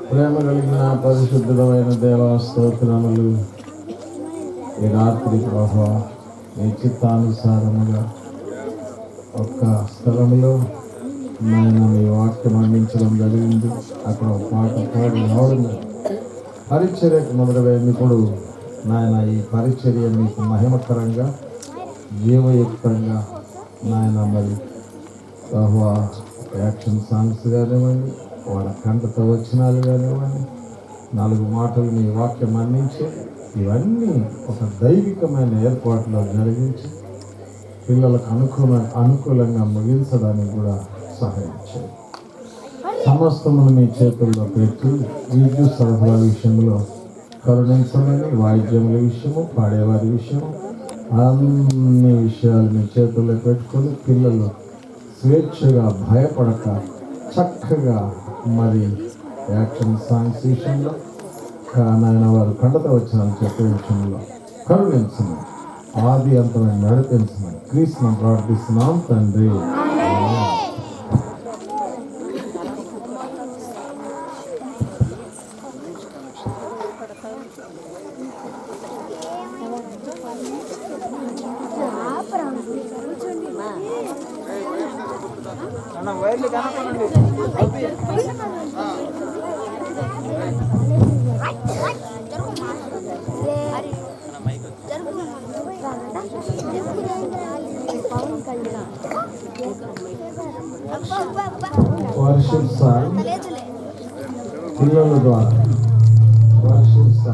ప్రేమ కలిగిన పరిశుద్ధమైన దేవా స్తోత్రములు. ఈ రాత్రి ప్రభా నీ చిత్తానుసారముగా ఒక్క స్థలంలో నేను మీ వాక్యం అందించడం జరిగింది. అక్కడ ఒక పాట పాడి నోరు పరిచర్యకు మొదలుపెట్టినప్పుడు నాయన ఈ పరిచర్య మీకు మహిమకరంగా జీవయుక్తంగా నాయన మరి బహువా యాక్షన్ సాంగ్స్ కానివ్వండి, వాళ్ళ కంటతో వచనాలు కానివ్వండి, 4 మాటలు మీ వాక్యం అందించి ఇవన్నీ ఒక దైవికమైన ఏర్పాటులో జరిగించి పిల్లలకు అనుకూలంగా ముగించడానికి కూడా సహాయం చేయండి. సమస్తమును మీ చేతుల్లో పెట్టి విద్యుత్ సరఫరా విషయంలో కరుణించమని, వాయిద్యముల విషయము, పాడేవారి విషయము, అన్ని విషయాలు మీ చేతుల్లో పెట్టుకొని పిల్లలు స్వేచ్ఛగా భయపడక చక్కగా మరి యాక్షన్ సాంగ్స్ విషయంలో నాయన వారు కండత వచ్చిన చెప్పే విషయంలో కరుణించమని, ఆది అంతమైన నడిపించమని క్రీస్తును ప్రార్థిస్తున్నాం తండ్రి. Worship song పిల్లల ద్వారా వర్షిస్తా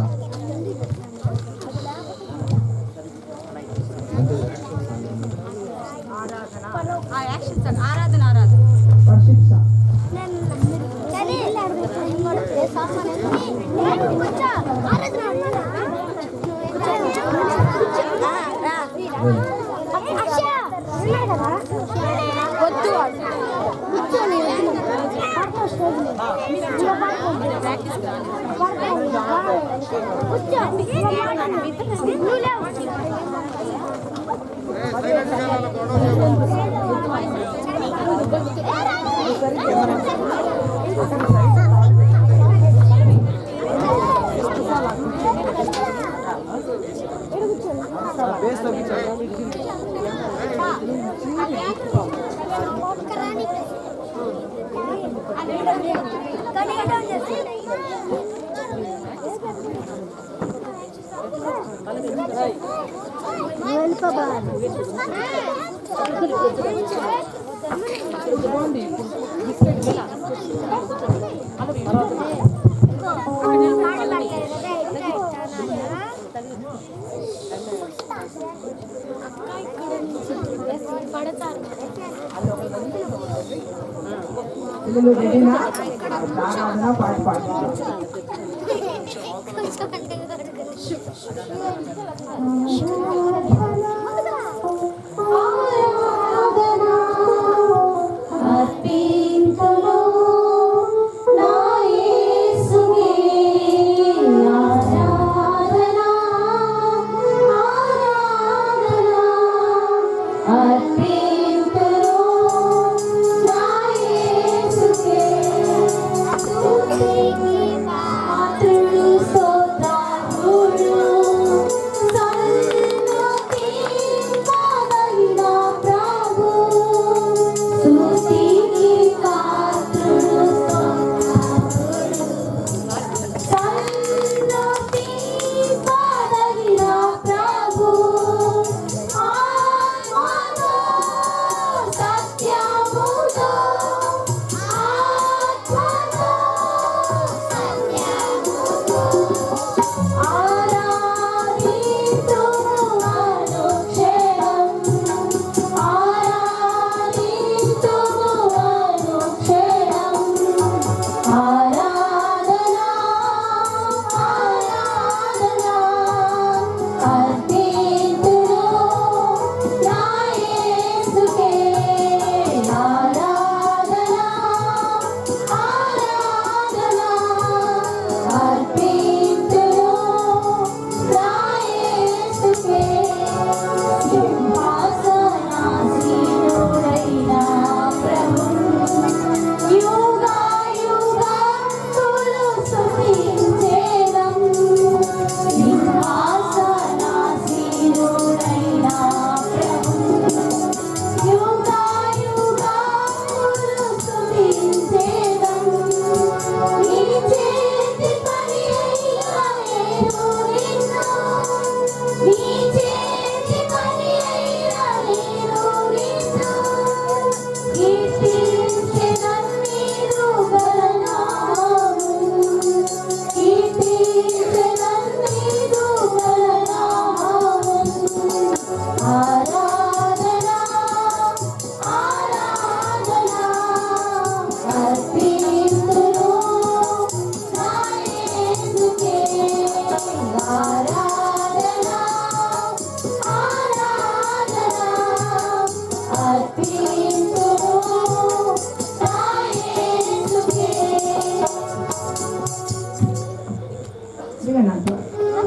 పిల్లలు రెడీనా? ఆరాధన పాట పాడుతున్నారు.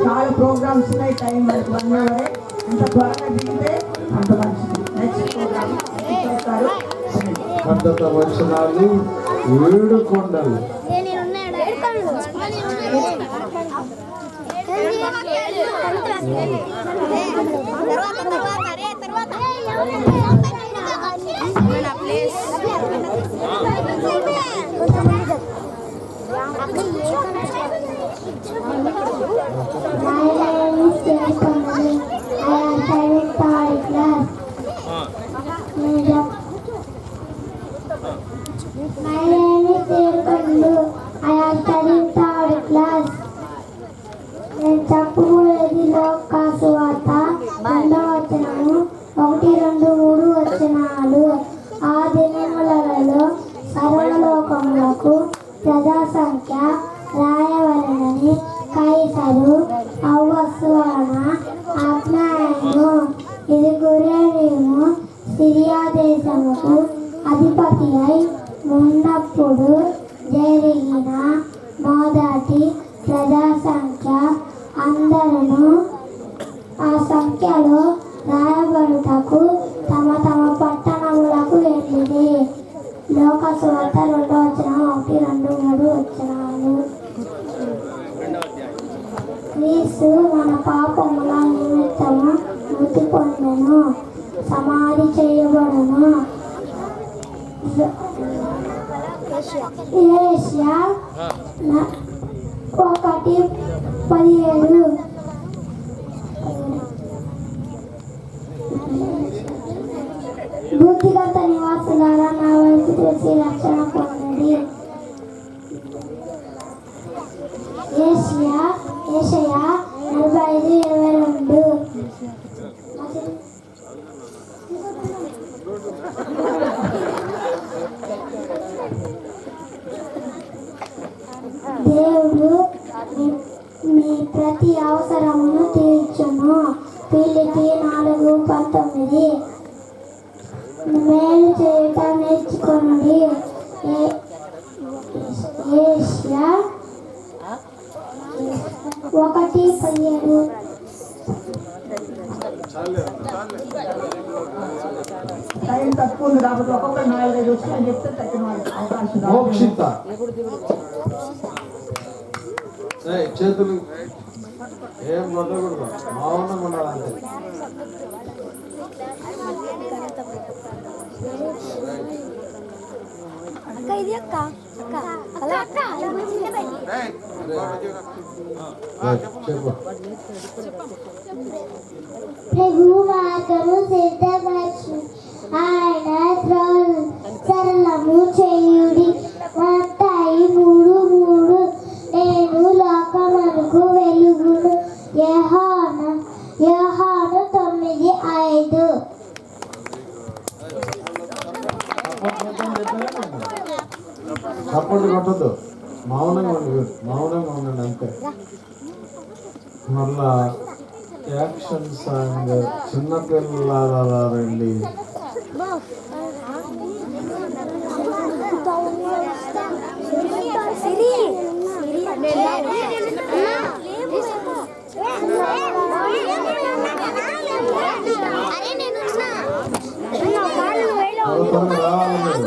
చాలా ప్రోగ్రామ్స్ ఉన్నాయి. టైం మనకు 1 అవరే. ఎంత త్వరగా దిగితే అంత మంచిది. నెక్స్ట్ ప్రోగ్రామ్ చూస్తారు. పద్ధత వచనాలు 7 కొండలు. My name is Devakandu. I am studying దేశముకు అధిపతి అయి ఉన్నప్పుడు జరిగిన మొదటి ప్రజా సంఖ్య అందరూ ఆ సంఖ్యలో రాయబడుటకు తమ తమ పట్టణములకు వెళ్ళింది. లోకసువార్త 2:1-2-3 క్రీస్తు మన పాపముల నిమిత్తము మృతి పొందెను, సమాధి చేయబడును. యెషయా 1:17 బుద్ధిగత నివాసులారా నా వైపు చూసి రక్షణ పొందండి. యెషయా 45:22 దేవుడు మీ ప్రతి అవసరమును తీర్చును. ఫిలిప్పీ 4:19 మేలు చేయుట నేర్చుకొనుడి. యెషయా 1:17 టైం తక్కువ ఉంది కాబట్టి ఒక్కొక్కరు 4-5 వచ్చిన చెప్తే తగ్గిన వాళ్ళకి అవకాశం రాదు. మోక్షిత చేతులు ఏం కొట్టకూడదు, మౌనంగా ఉండాలంటే. చెప్పు. ప్రభు మార్గము సిద్ధపరచు, ఆయన త్రోవను సరళము చేయుడి. మత్తయి 3:3 నేను లోకమునకు వెలుగును. యోహాను 9:5 చప్పట్లు కొట్టద్దు, మౌనంగా ఉండండి అంతే. మళ్ళా యాక్షన్ సాంగ్ చిన్నపిల్లలారా రండి. త్వరగా రావాలి మీరు.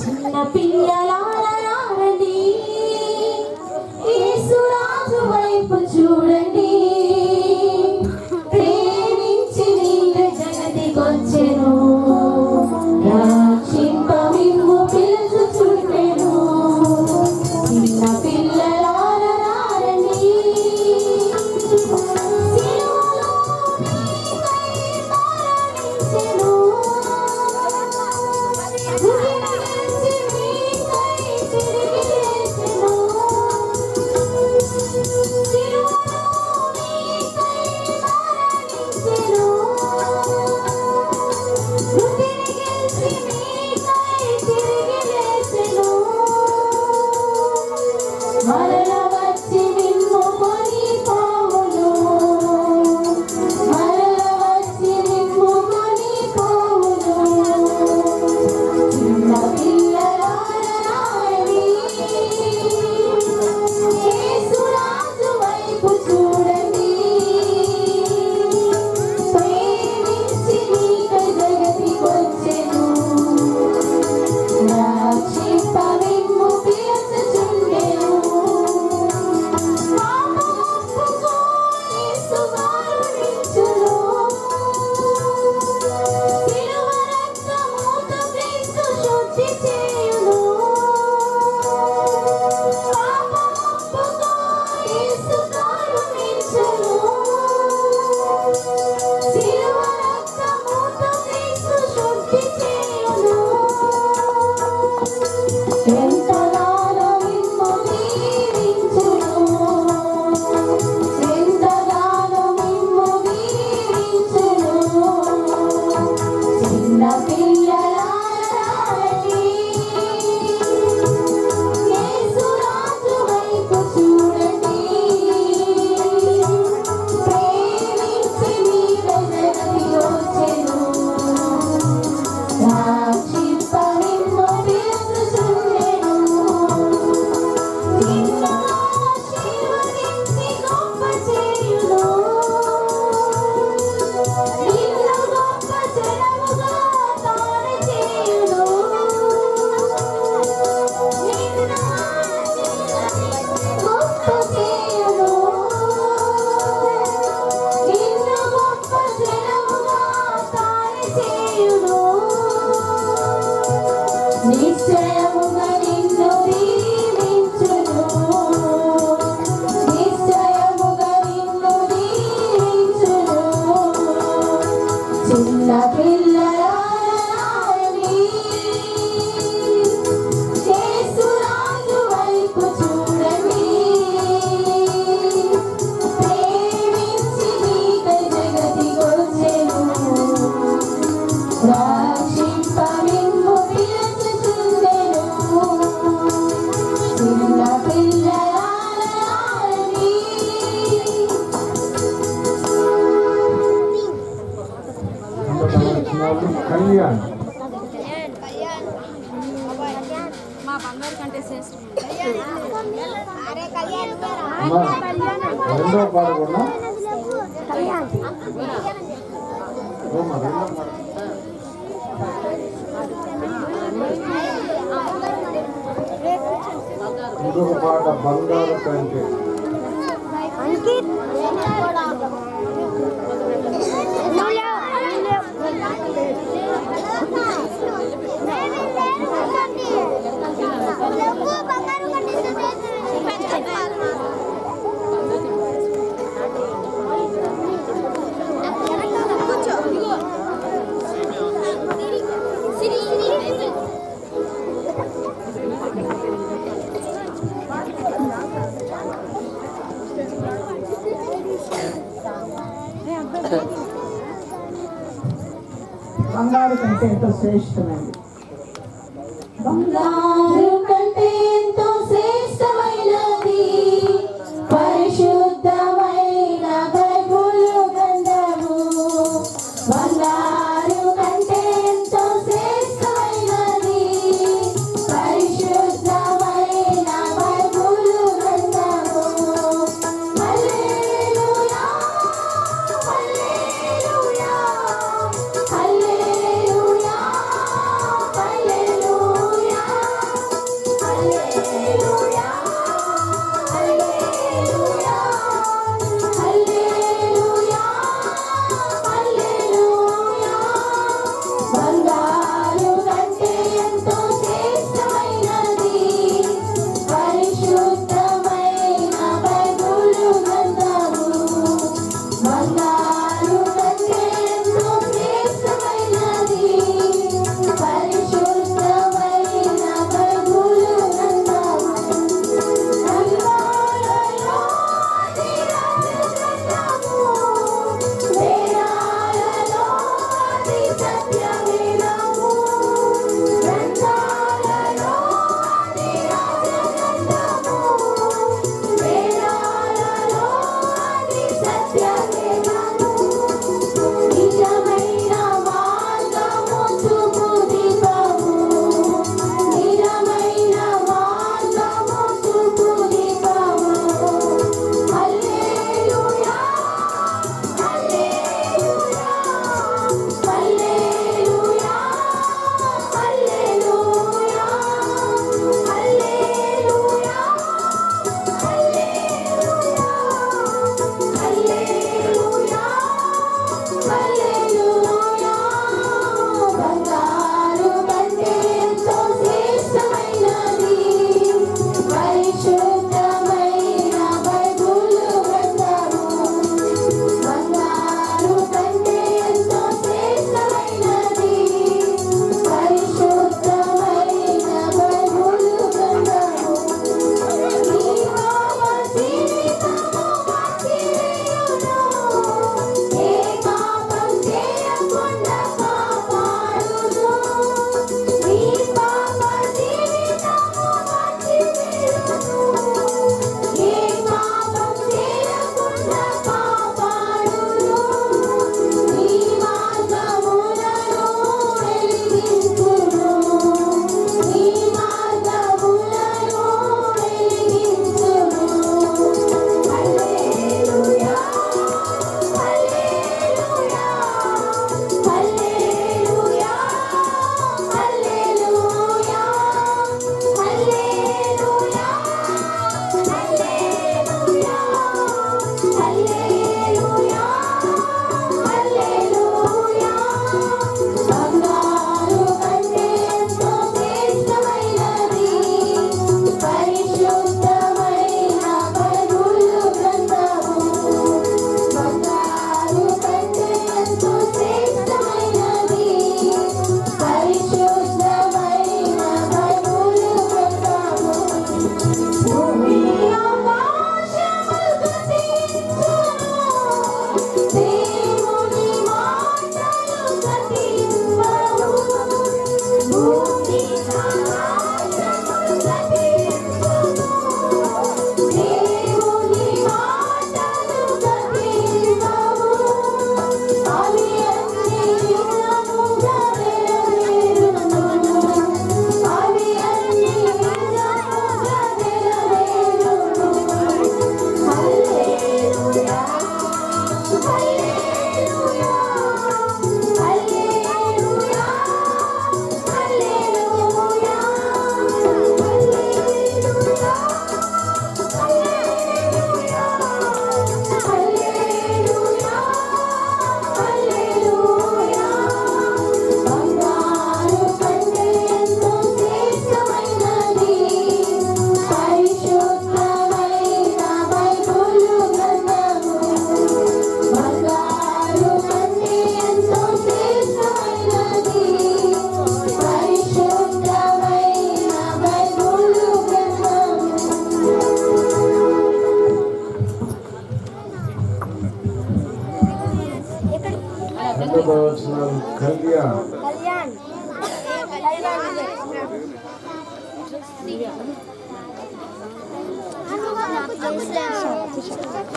చిన్న పిల్లలారా రండి, యేసురాజు వైపు చూడండి. ప్రేమించి నీవే జగతికొచ్చెను, రక్షింప మిమ్ము పిలుచుచుండెను. చిన్న పిల్లలారా రండి, సిలువలో నీకై మరణించెను. శుద్ధి చేయును. నిశ్చయముగా నిన్ను దీవించును నిశ్చయముగా నిన్ను దీవించును చిన్న పిల్లలారని యేసురాజు వైపు చూడండి ప్రేమించి మీకై జగతికొచ్చెను రక్షింప మిమ్ము పిలుచుచుండెను చిన్న పిల్లలారని కళ్యాణ్ మా బంగారు కంటే శ్రేష్ఠం అమ్మా, రెండో పాట కూడా ఓమ్మా, రెండో పాట. ఇంకొక పాట బంగారు కంటే బంగారు కంటే ఎంతో శ్రేష్టమైనది. బంగారు కంటే ఎంతో శ్రేష్టమైనది పరిశుద్ధమైన బైబిల్ గ్రంథము బంగారు కంటే ఎంతో శ్రేష్టమైనది పరిశుద్ధమైన బైబిల్ గ్రంథము హల్లెలూయా హల్లెలూయా హల్లెలూయా హల్లెలూయా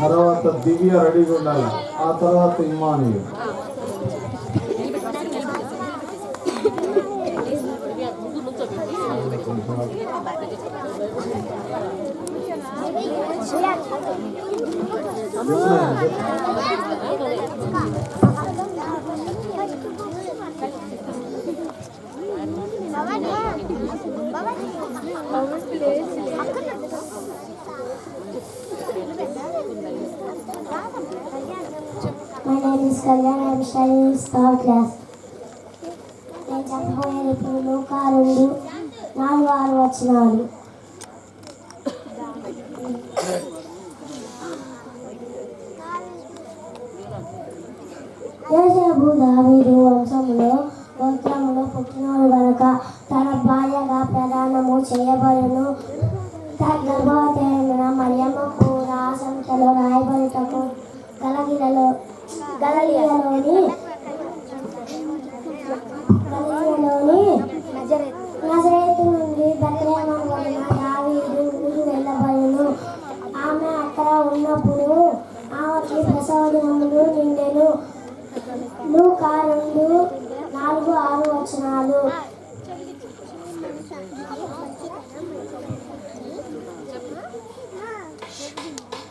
తర్వాత దివ్య రెడీగా ఉండాలి. ఆ తర్వాత Emmanuel. My name is Kalyan. I am studying in third class. నేను చెప్పబోయేది ఇప్పుడు లూకా 2:4-6 వచనాలు. యోసేపు దావీదు వంశములో గోత్రములో పుట్టినోడు గనుక తన భార్యగా ప్రదానము చేయబడును. గర్భవతి అయిన మరియమ్మకు రాసంతలో రాయబడుటకు గలిలయలోని నజరేతు నుండి బెత్లెహేమునకు దావీదు ఊరు వెళ్ళబడును. ఆమె అక్కడ ఉన్నప్పుడు ఆమెకి ప్రసవ దినములు నిండెను. లూకా 2:4-6 వచనాలు.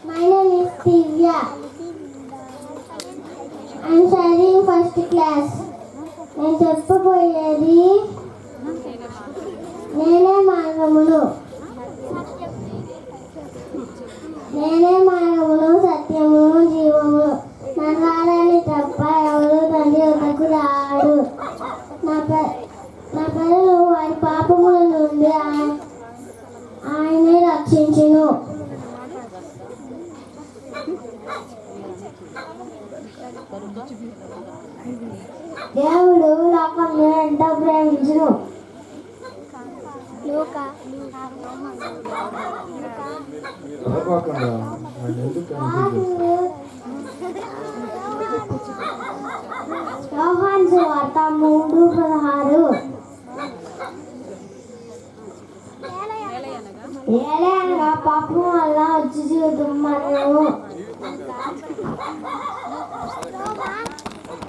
My name is Divya. I am studying first class. నేను చెప్పబోయేది నేనే మార్గమును సత్యమును జీవమును నన్ను తప్ప ఎవరు తండ్రి వద్దకు రాడు. నా ప్రజలు వారి పాపముల నుండి ఆయనే రక్షించును. దేవుడు లోకమును ఎంతో ప్రేమించును. యోహాను సువార్త 3:16. ఏలే అనగా పాపం వల్ల వచ్చి జీవితం మనము.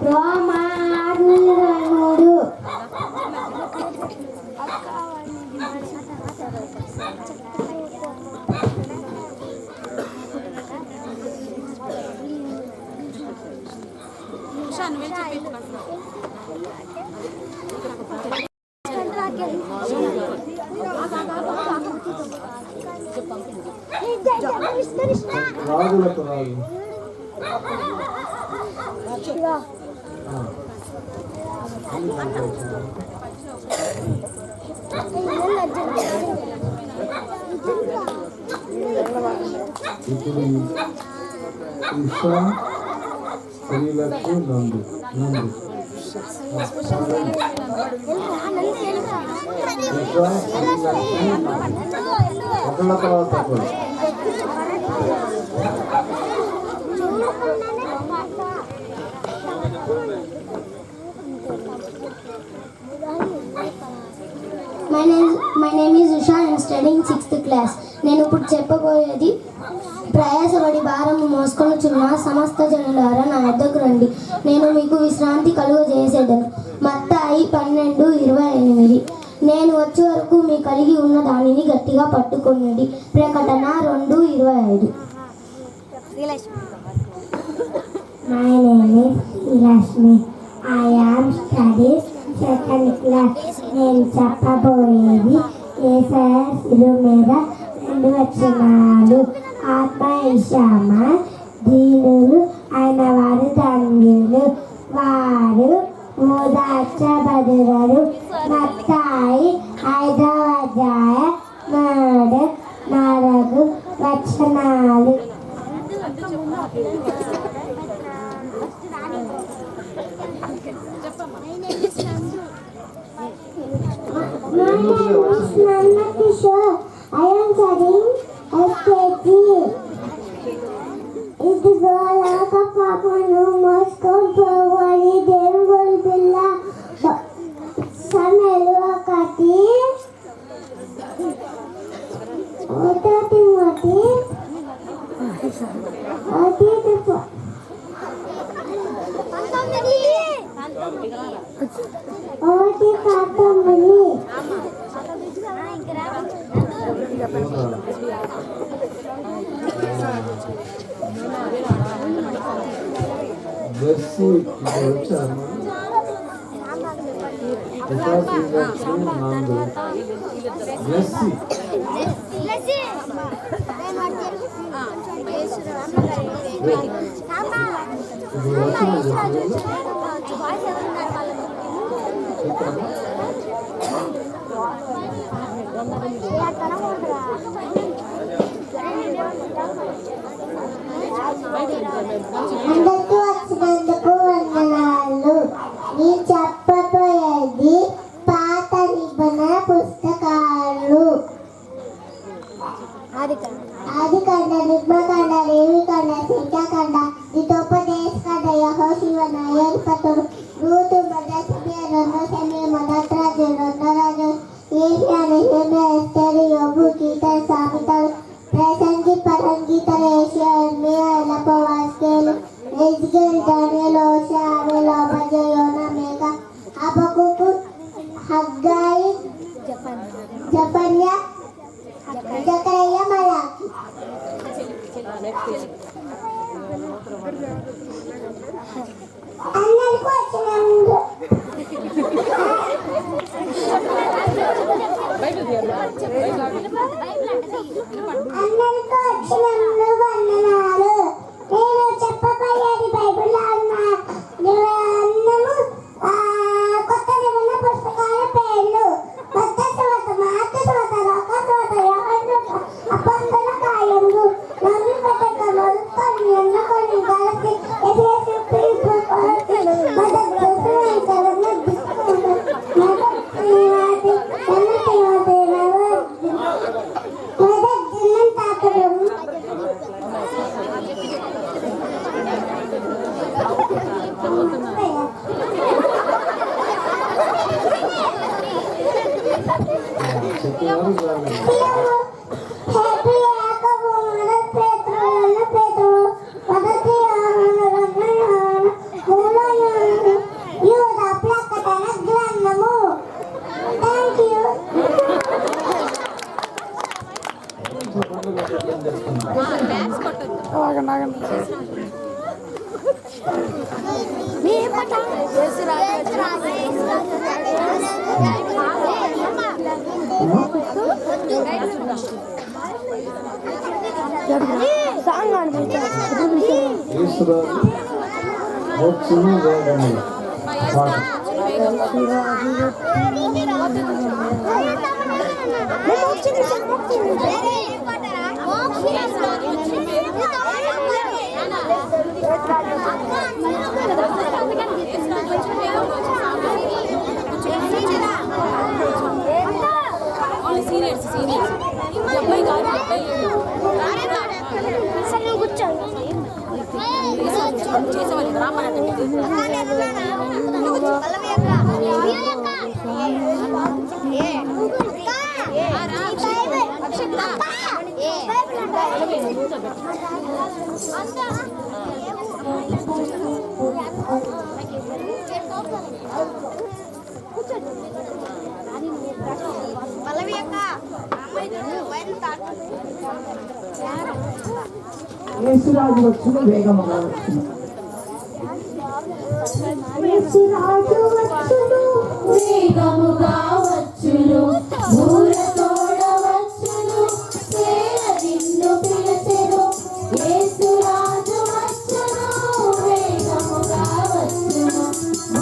రోమా 6:23. రాజులకు రాజు ఇప్పుడు ఇషా స్త్రీలకు నందు ఒకళ్ళ తర్వాత ఒకళ్ళు. My name is Usha. I am studying 6th class. నేను ఇప్పుడు చెప్పబోయేది ప్రయాసపడి భారము మోసుకొనుచున్న సమస్త జనులారా నా యొద్దకు రండి, నేను మీకు విశ్రాంతి కలుగజేసేదను. మత్తయి 12:28. నేను వచ్చే వరకు మీ కలిగి ఉన్న దానిని గట్టిగా పట్టుకొనండి. ప్రకటన 2:25. My name is Rashmi. I am studying 2nd class. నేను చెప్పబోయేది యేసయ్య శిలువ మీద 2 వచనాలు. ఆత్మవిషమ దీనులు అయిన వారు ధన్యులు, వారు ఓదార్చబడుదురు. మత్తయి 5:3-4 వచనాలు. My name is Nanda Kishore. I am studying SKG. ఇదిగో లోక పాపను మోసుకొని పోవాలి దేవుని పిల్ల సమయంలో బ్లెస్సీ ఇక్కడ వచ్చారమ్మా. నందు బ్లెస్సీ ఇది వచ్చిన అందరికీ వచ్చినందుకు వందనాలు. నీ చెప్పబోయేది పాత నిబంధన పుస్తకాలు. ఆదికాండ, నిర్గమకాండ, లేవికాండ, సంఖ్యాకాండ, ద్వితోపదేశకాండ, యెహోషువ, న్యాయాధిపతులు, రూతు, మొదటి సమూయేలు, రెండో సమూయేలు, మొదటి రాజులు, రెండో రాజులు, ఏషియా, నెహెమియా, ఎస్తేరు, యోబు, కీర్తన, సామెతలు, ప్రసంగి, పరంగీతలు, ఏషియా, ఇర్మీయా, ఎలప, వాస్కేలు, ఎజ్కేలు, దానియేలు, హోషేయ, ఆమోను, ఓబద్యా, యోనా, మీకా, హబక్కూకు, హగ్గాయి, జెఫన్యా, జకర్యా, మలాకి. అందరికీ వచ్చినందుకు వందనాలు. నేను చెప్పబోయేది బైబిల్లో ఉన్న అన్నము కొత్త నిబంధన పుస్తకాల పేర్లు. కొత్త సువార్త, మార్కు సువార్త, లూకా సువార్త, యోహాను సువార్త, అపోస్తలుల కార్యములు, నోమి పత్రిక, మొదటి కొన్ని, గలతీ, ఎఫెసు, ఫిలిప్పీ, కొరింథీ, మొదటి దశలోనికలను, వచ్చిన వేగములు పాట. సీనియర్స్ అబ్బాయి కాదు, అబ్బాయి చేసేవాళ్ళు రామన్నట్టు యేసురాజు వచ్చును, వేగముగా వచ్చును. యేసురాజు వచ్చును, వేగముగా వచ్చును, ఊరతోడ వచ్చును, సేన నిన్ను పిలిచెను. యేసురాజు వచ్చును, వేగముగా వచ్చును,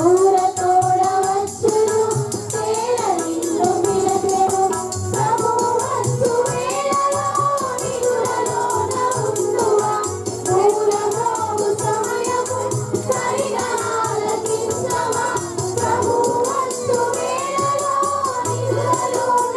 ఊరతోడ వచ్చును, సేన నిన్ను పిలిచెను. ప్రభువు వచ్చు వేళలో నిదురలోన ఉండువా, ప్రభువు సమయము సరిగా ఆలకించవా. ప్రభువు వచ్చు వేళలో నిదురలోన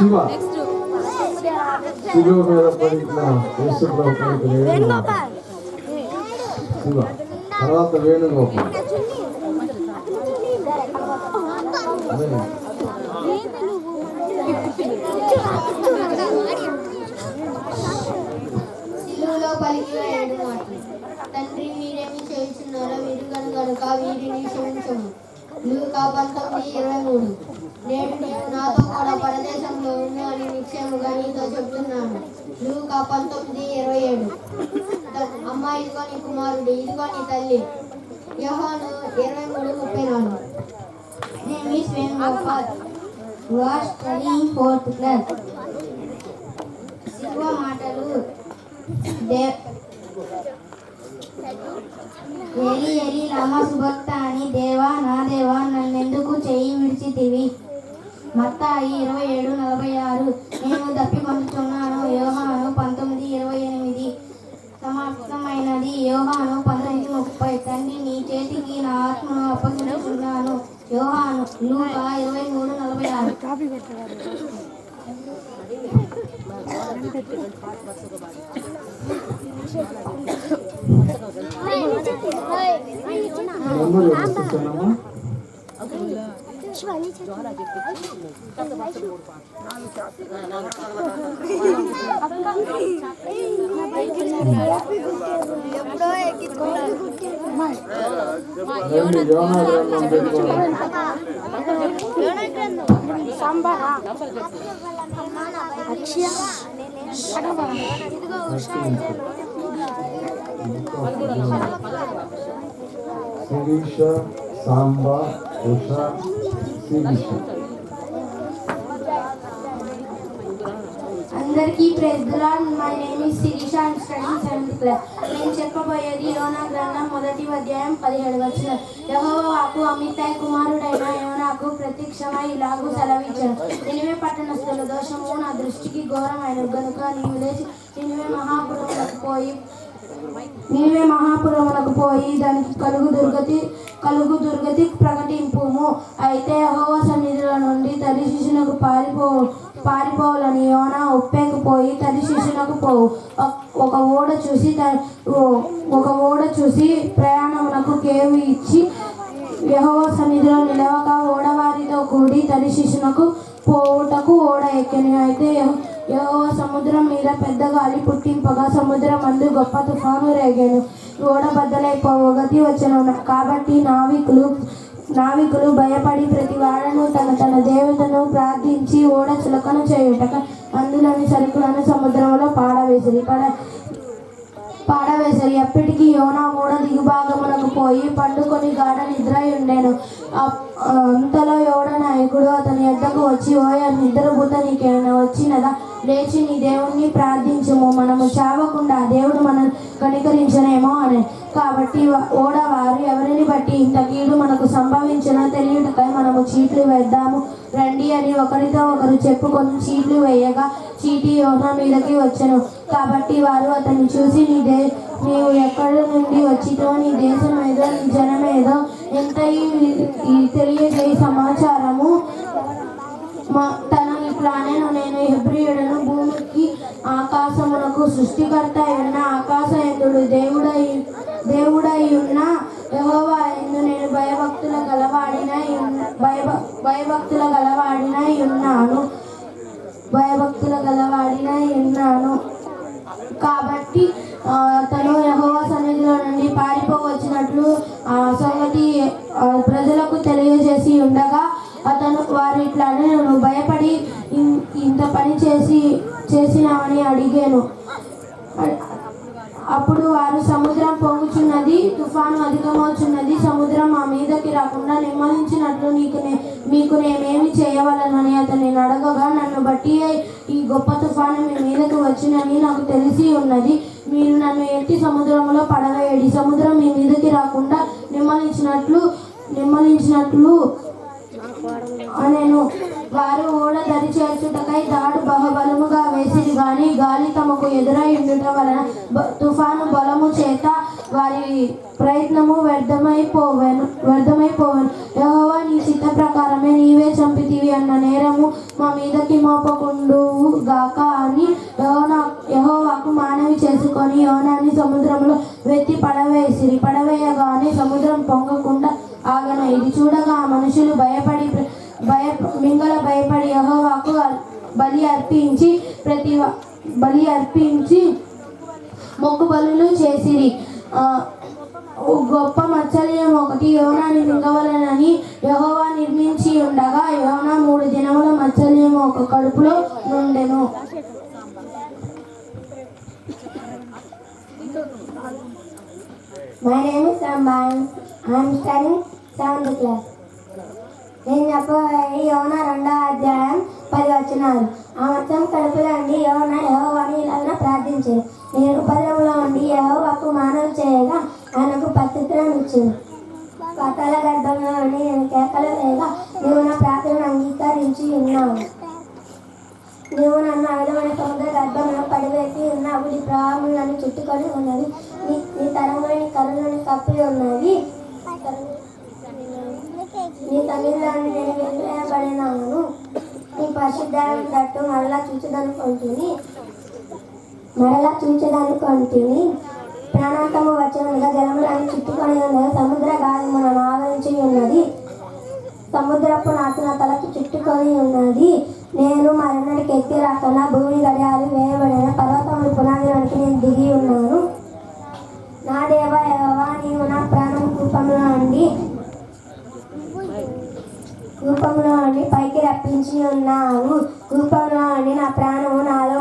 శివ నెక్స్ట్ శిలువ మీద పడిన యేసు ప్రభువుకి వేణుగోపాల్. శివ తర్వాత వేణుగోపాల్. అదే సిలువలో పలికిన 7 మాటలు. తండ్రి మీరేమి చేయుచున్నారో మీరు కనుక వీరిని క్షమించము. లూకా 19:23. నేడు నీవు నాతో కూడా పరదేశంలో ఉన్నా అని నిశ్చయముగా నీతో చెప్తున్నాను. లూకా 19:27. అమ్మ ఇదిగో నీ కుమారుడు, ఇదిగో నీ తల్లి. యోహాను 23:34. Name is Venugopal. Was studying 4th class. శిలువ మాటలు. ఎలి ఎలి లమ సుభక్తాని దేవా నా దేవా నన్నెందుకు చెయ్యి విడిచితివి. మత్తాయి 27:46. నేను తప్పికొంటున్నాను. యోహాను 19:28. సమాప్తమైనది. యోహాను 19:30. తండ్రి నీ చేతికి నా ఆత్మను అప్పగించుచున్నాను. యోహాను. లూకా 23:46. నెంబర్ చూపిస్తానమ్మా. రండి, యోనా గ్రంథం పెట్టుకోండి. శిరీష, సాంబ, ఉష, శిరీష. అందరికీ praise the lord. My name is Sirisha and studying 7th class. నేను చెప్పబోయేది యోనా గ్రంథం 1:17. యెహోవా వాక్కు అమిత్తయి కుమారుడైన యోనాకు ప్రత్యక్షమై ఇలాగూ సెలవిచ్చాను. నినివే పట్టణస్థుల దోషము నా దృష్టికి ఘోరమైన గనుక నీవు లేచి నినివే మహాపురమునకు పోయి దానికి కలుగు దుర్గతి ప్రకటింపుము. అయితే యెహోవా సన్నిధిలో నుండి తర్షీషునకు పారిపోవాలని యోనా ఉప్పెకు పోయి తర్షీషునకు పోవు. ఒక ఓడ చూసి ప్రయాణమునకు కేవు ఇచ్చి యెహోవా సన్నిధిలో నిలవక ఓడవారితో కూడి తర్షీషునకు పోవుటకు ఓడ ఎక్కెను. అయితే యెహోవా సముద్రం మీద పెద్ద గాలి పుట్టింపగా సముద్రం అందు గొప్ప తుఫాను రేగాను. ఓడ బద్దలైపోవు గతి వచ్చెను. కాబట్టి నావికులు భయపడి ప్రతి వాడను తన దేవతను ప్రార్థించి ఓడ చులకన చేయుటక అందులోని సరుకులను సముద్రంలో పాడవేసిరి. ఎప్పటికీ యోనా ఓడ దిగుభాగమునకు పోయి పండుకొని గాఢ నిద్ర ఉండెను. అంతలో యోడ నాయకుడు అతని యొద్దకు వచ్చి, ఓయ నిద్రభూత నీకేమైనా వచ్చినదా? లేచి నీ దేవుణ్ణి ప్రార్థించుము, మనము చావకుండా దేవుడు మనల్ని కనికరించనేమో అని. కాబట్టి ఓడవారు ఎవరిని బట్టి ఇంత కీడు మనకు సంభవించినా తెలియటకై మనము చీట్లు వేద్దాము రండి అని ఒకరితో ఒకరు చెప్పుకొని చీట్లు వేయగా చీటి యోనా మీదకి వచ్చెను. కాబట్టి వారు అతన్ని చూసి నీవు ఎక్కడి నుండి వచ్చితో, నీ దేశం ఏదో, నీ జనమేదో ఎంత తెలియజేయ సమాచారము తను ఇట్లానేను. నేను హెబ్రీయుడను, భూమికి ఆకాశమునకు సృష్టికర్త ఉన్న ఆకాశయందుడు దేవుడై ఉన్న యెహోవా యందు నేను భయభక్తుల గలవాడినై ఉన్నాను. కాబట్టి తను యెహోవా సన్నిధిలో నుండి పారిపోవచ్చినట్లు ఆ సంగతి ప్రజలకు తెలియజేసి ఉండగా వారు ఇట్లానే నువ్వు భయపడి ఇంత పని చేసినావని అడిగాను. అప్పుడు వారు సముద్రం పొంగుచున్నది, తుఫాను అధికమవుచున్నది, సముద్రం మా మీదకి రాకుండా నెమ్మదించినట్లు మీకు నేనేమి చేయవలనని అతన్ని అడగగా, నన్ను బట్టి ఈ గొప్ప తుఫాను మీ మీదకి వచ్చినని నాకు తెలిసి ఉన్నది. మీరు నన్ను ఎత్తి సముద్రంలో పడవేయడి, సముద్రం మీ మీదకి రాకుండా నెమ్మదించినట్లు అనెను. వారు ఓడ దరి చేర్చుటకై దాడు బహుబలముగా వేసిరి గాని గాలి తమకు ఎదురై ఉండుట వలన తుఫాను బలము చేత వారి ప్రయత్నము వ్యర్థమైపోవెను. యెహోవా నీ చిత్త ప్రకారమే నీవే చంపితివి అన్న నేరము మా మీదకి మోపకుండువు గాక అని యెహోవాకు మనవి చేసుకొని యోనాని సముద్రంలో వెత్తి పడవేసిరి. పడవేయగానే సముద్రం పొంగకుండా ఆగన. ఇది చూడగా ఆ మనుషులు భయపడి యెహోవాకు బలి అర్పించి మొక్కుబలులు చేసిరి. గొప్ప మత్స్యం ఒకటి యోనాని మింగవలెనని యెహోవా నిర్మించి ఉండగా యోనా 3 దినముల మత్స్యం ఒక కడుపులో నుండెను. My name is Ramban. I am studying 7th class. నేను చెప్పబోయేది యోనా 2వ అధ్యాయం 10 వచనాలు. ఆ మత్స్యం కడుపులో ఉండి యోనా యెహోవాని ఇలాగ ప్రార్థించాడు. నేను ఉపద్రవంలో ఉండి యెహోవాకు మనవి చేయగా ఆయనకు ప్రత్యుత్తరం ఇచ్చాను. పాతాళ గర్భంలో ఉండి నేను కేకలు వేయగా నీవు నా ప్రార్థనను అంగీకరించి ఉన్నావు. నీవు నన్ను అవిధమైన సముద్ర గర్భంలో పడివేసి ఉన్నావు. నీ ప్రవాహములను చుట్టుకొని ఉన్నది. నీ తరములు నీ కరులను కప్పి ఉన్నది. నీ తల్లిదండ్రులను నేను వెలివేయబడినాను. నీ పరిశుద్ధాలను తట్టు మరలా చూచదనుకొంటిని. ప్రాణాంతము వచ్చినగా జలములను చుట్టుకొని ఉన్నది. సముద్ర గాలిములను ఆవరించి ఉన్నది. సముద్రపు నాటు నా తలకి చుట్టుకొని ఉన్నది. నేను మరణానికి ఎక్కి రాకుండా భూమి గడియాలు వేయబడిన పర్వతముల పునాదిలోనికి నేను దిగి ఉన్నాను. నా దేవ యెహోవా నీవు నా ప్రాణం కూపంలో నుండి పైకి రప్పించి ఉన్నావు. కూపంలో నుండి నా ప్రాణము నాలో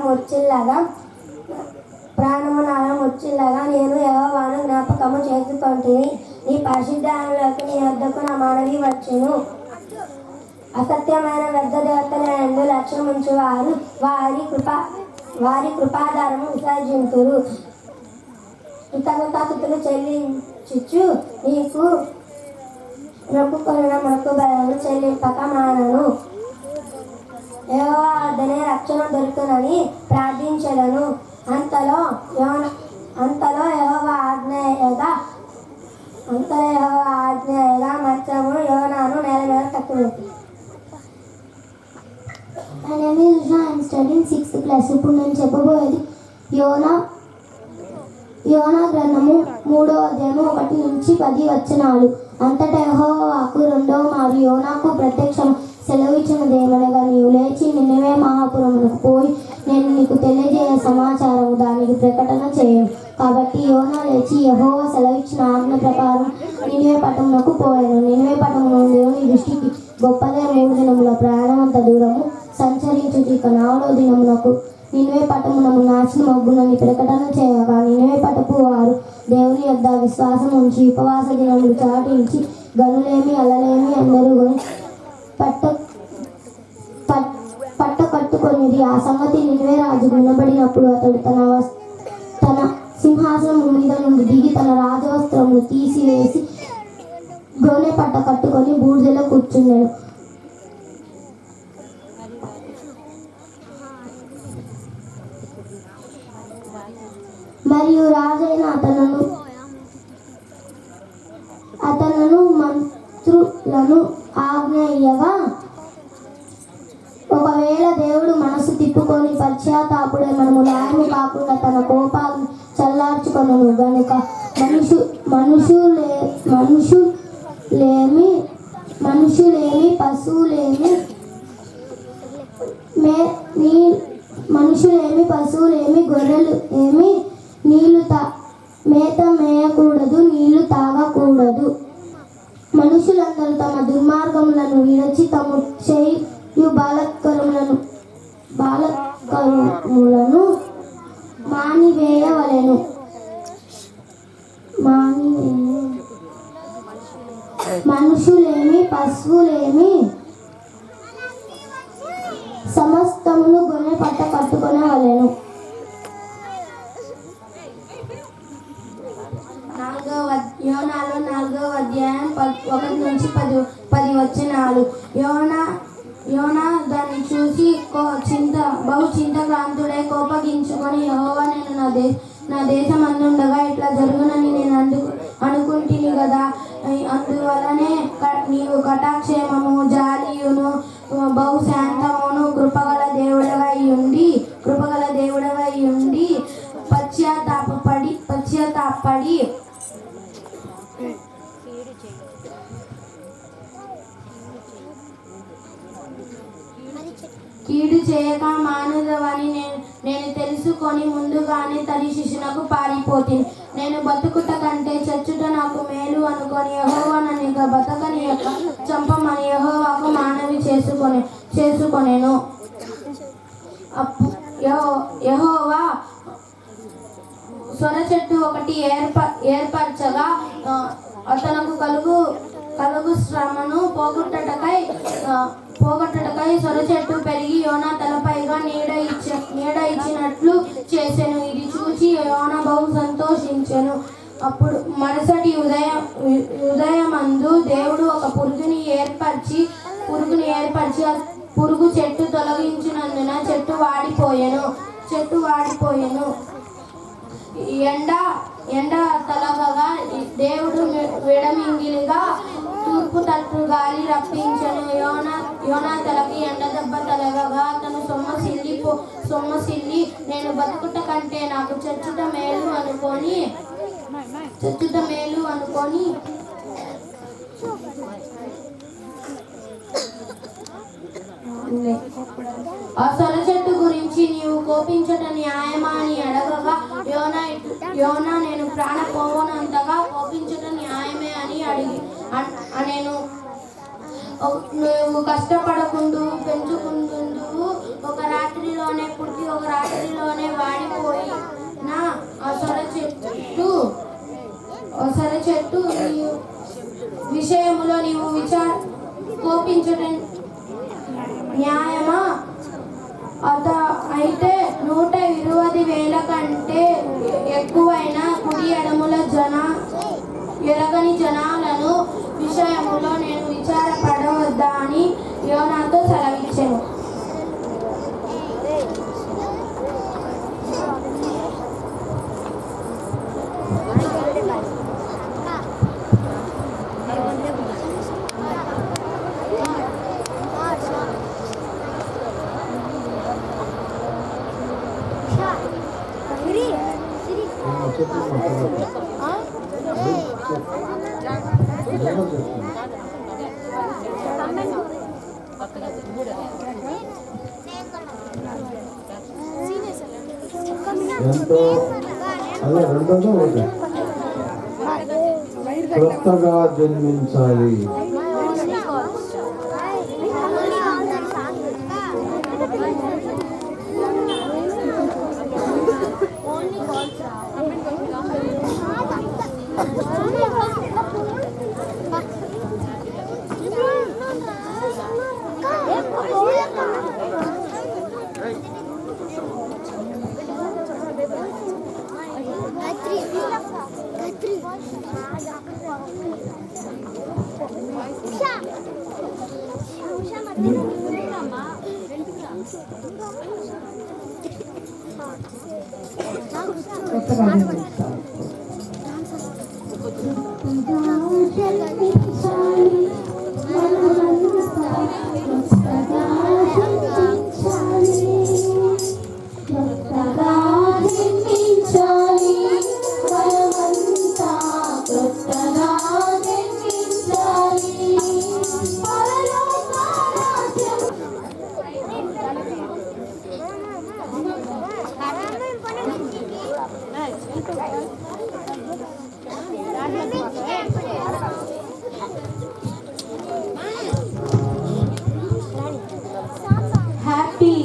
ముచ్చిల్లగా నేను యెహోవాను జ్ఞాపకము చేసుకొంటిని. నీ పరిశుద్ధాలయంలోకి నీ వద్దకు నా మనవి వచ్చును. అసత్యమైన వ్యర్థ దేవతలందు లక్ష్యం ఉంచువారు వారి కృపాధారము విసర్జింతురు. కృతజ్ఞతాస్తుతులు చెల్లించుచు నీకు మొక్కుకొనిన మొక్కుబడులు చెల్లింపక మానను. యెహోవా వద్దనే రక్షణ దొరుకునని ప్రార్థించెదను. అంతలో యెహోవా ఆజ్ఞయగా మత్స్యము యోనాను నేల మీద కట్టినట్టు. My name is Usha. I am studying 6th class. ఇప్పుడు నేను చెప్పబోయేది యోనా గ్రంథము 3వ అధ్యాయము 1 నుంచి 10 వచనాలు. అంతటా యెహోవాకు 2వ మారు యోనాకు ప్రత్యక్షం సెలవిచ్చినదేమనగా నీవు లేచి నినివే మహాపురమునకు పోయి నేను నీకు తెలియజేయ సమాచారము దానికి ప్రకటన చేయను. కాబట్టి యోనా లేచి యెహోవా సెలవిచ్చిన ఆజ్ఞ ప్రకారం నినివే పట్టణమునకు పోయాను. నినివే పట్టణము దేవుని దృష్టికి గొప్పదే. 3 దినముల ప్రయాణమంత దూరము సంచరించు. ఇక 4వ దినమునకు నినివే పట్టణము నాశనం మగ్గునని ప్రకటన చేయగా నినివే పట్టపు వారు దేవుని యొద్ద విశ్వాసం ఉంచి ఉపవాస దినములు చాటించి గనులేమి అలలేమి అందరూ పట్ట కట్టుకొనిది. ఆ సంగతి నినివే రాజు వినబడినప్పుడు అతడు తన సింహాసనం మీద నుండి దిగి తన రాజవస్త్రములు తీసివేసి గోనె పట్ట కట్టుకొని బూడిదలో కూర్చున్నాడు. మరియు రాజైన అతను మంత్రులను ఆజ్ఞయ్యగా ఒకవేళ దేవుడు మనసు తిప్పుకొని పశ్చాత్తాపుడే మనము న్యాయము కాకుండా తన కోపాలను చల్లార్చుకొనను గనుక మనుషులేమి పశువులేమి గొర్రెలు ఏమి మేత మేయకూడదు, నీళ్లు తాగకూడదు. మనుషులందరూ తమ దుర్మార్గములను విరచి తమ చేయు బాలకరములను మానివేయవలెను. మనుషులేమి పశువులేమి సమస్తమును గొర్రె పట్ట కట్టుకొనవలెను. యోనాలో 4వ అధ్యాయం 1 నుంచి 10 వచనాలు. యోనా దాన్ని చూసి బహు చింతాక్రాంతుడై కోపగించుకొని యెహోవా నేను నా దేశం అందుండగా ఇట్లా జరుగునని నేను అనుకుంటుని కదా. అందువలనే నీవు కటాక్షేమము జాలియును బహుశాంతమును కృపగల దేవుడవై ఉండి పశ్చాత్తాపడి కీడు చేయక మానుదవని నేను తెలుసుకొని ముందుగానే తరిశిషునకు పారిపోతుంది. నేను బతుకుట కంటే చచ్చుట నాకు మేలు అనుకొని యెహోవా నన్ను బతకని యొక్క చంపమని యెహోవాకు మనవి చేసుకొనెను. యెహోవా సొర చెట్టు ఒకటి ఏర్పరచగా అతనకు కలుగు శ్రమను పోగొట్టటకై సొర చెట్టు పెరిగి యోనా తలపైగా నీడ ఇచ్చినట్లు చేసెను. ఇది చూచి యోనా బహు సంతోషించెను. అప్పుడు మరుసటి ఉదయమందు దేవుడు ఒక పురుగుని ఏర్పరిచి పురుగు చెట్టు తొలగించినందున చెట్టు వాడిపోయెను. ఎండ తలగగా దేవుడు విడమింగిలిగా తూర్పు తట్టు గాలి రప్పించెను. యోనా తలకి ఎండ దెబ్బ తలగగా అతను సొమ్మసిల్లి నేను బతుకుట కంటే నాకు చచ్చుట మేలు అనుకొని ఆ సొర చెట్టు గురించి నీవు కోపించట న్యాయమా అని అడగగా యోనా నేను ప్రాణ పోవనంతగా కోపించట న్యాయమే అని నేను నువ్వు కష్టపడకుండు పెంచుకుందు ఒక రాత్రిలోనే పుట్టి ఒక రాత్రిలోనే వాడిపోయిన ఆ సొర చెట్టు విషయములో నీవు కోపించట న్యాయమా? అయితే 120,000 కంటే ఎక్కువైన కుడి ఎడముల ఎరగని జనాలను విషయములో నేను విచారపడవద్దా అని యోనాతో సెలవిచ్చెను. ఎంతో అలా రెండోదో ఒకటి కొత్తగా జన్మించాలి.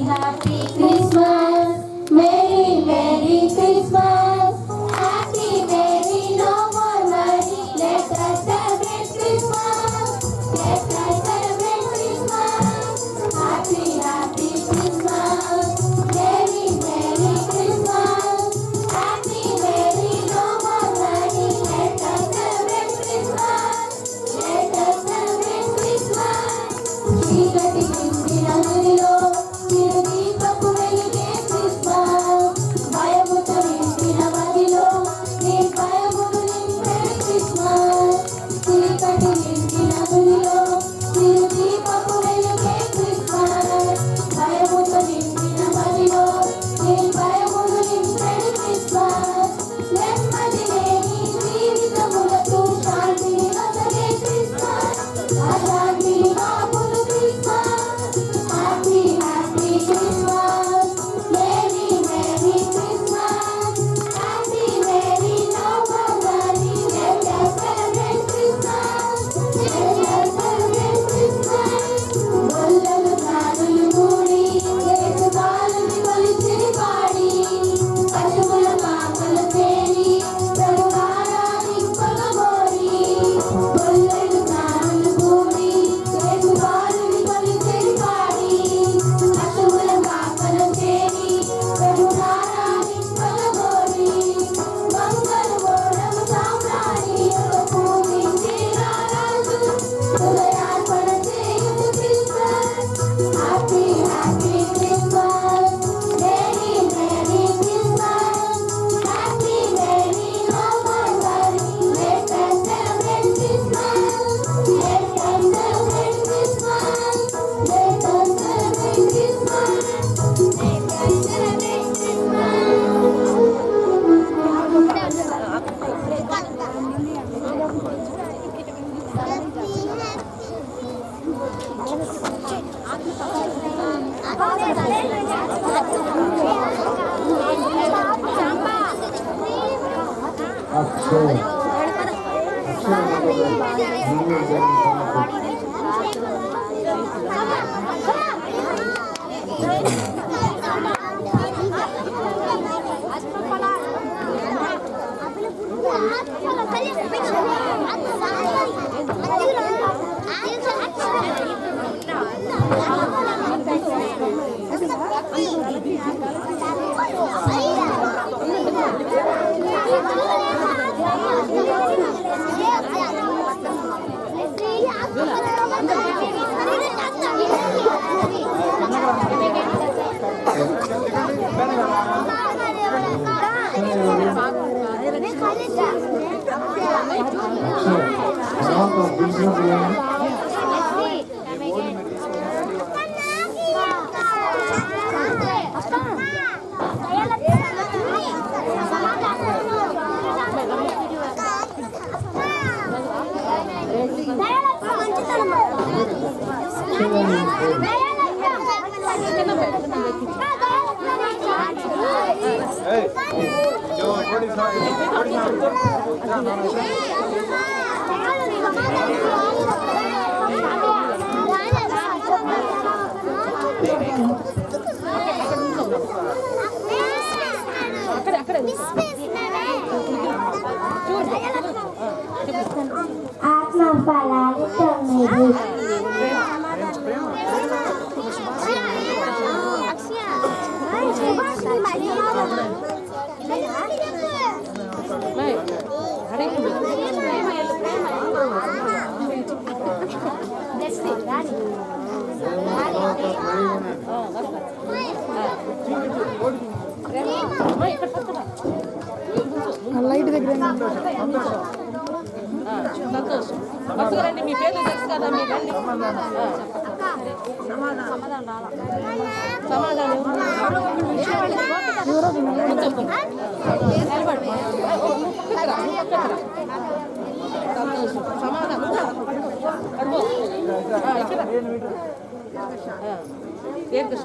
Happy Christmas, Merry Christmas, Happy Merry no more worry, let us celebrate Christmas, let us celebrate Christmas, Happy Christmas, Merry Christmas, Happy Merry no అక్షయ ఆత్మ ఫలాలు 9. లైట్ దగ్గర సంతోషం బస్సుకు రండి, మీ పేర్లు తెలుసు కదా, మీరు రండి. సమాధానం సంతోషం సమాధానం ఏడుకోండి,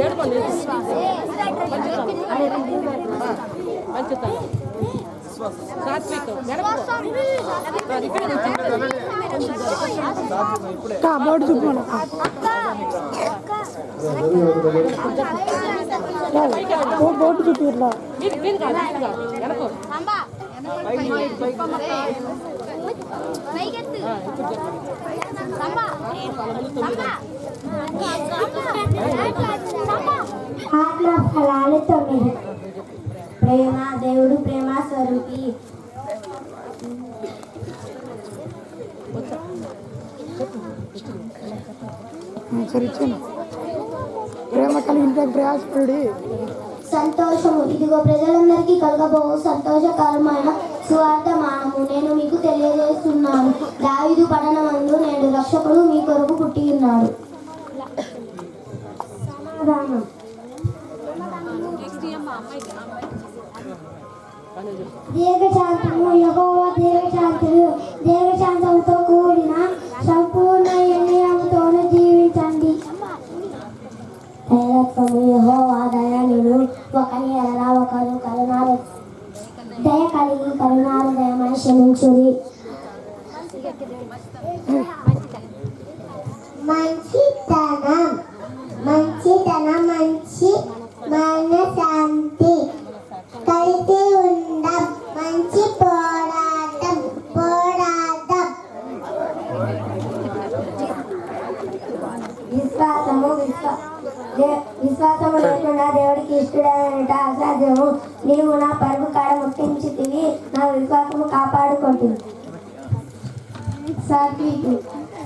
ఏడుకోండి పంచుతాను సాత్వికం బోర్డు చూపమను బోర్డు చూపి ఇట్లా వెనకో ఆత్మ ఫలాలు 9. ప్రేమ, దేవుడు ప్రేమ స్వరూపి. సరే ఇచ్చాను. ప్రేమ కలిగిన ప్రయాసపడి సంతోషము, ఇదిగో ప్రజలందరికీ కలగబో సంతోషకరమైన సువార్తమానము నేను మీకు తెలియజేస్తున్నాను. దావీదు పట్టణమందు నేడు రక్షకుడు మీ కొరకు పుట్టి ఉన్నాడు. సమాధానం, దీర్ఘశాంతము, యెహోవా దీర్ఘశాంతుడు. దీర్ఘశాంతంతో కూడిన సంపూర్ణ నిర్ణయంతోను జీవించండి. దయత్వము, యెహోవా దయాళుడు. ఒకరి ఎడల ఒకరు దయ కలిగి కరుణాహృదయమై క్షమించుడి. మంచితనం, మంచితనం, మంచి మనశాంతి కలిసి ఉండం. మంచి పోరాటం, పోరాటం. విశ్వాసము, విశ్వాసము లేకుండా దేవుడికి ఇష్టడైనట అసాధ్యము. నీవు నా పరుగు కాడ ముట్టించితివి, నా విశ్వాసము కాపాడుకుంటుంది.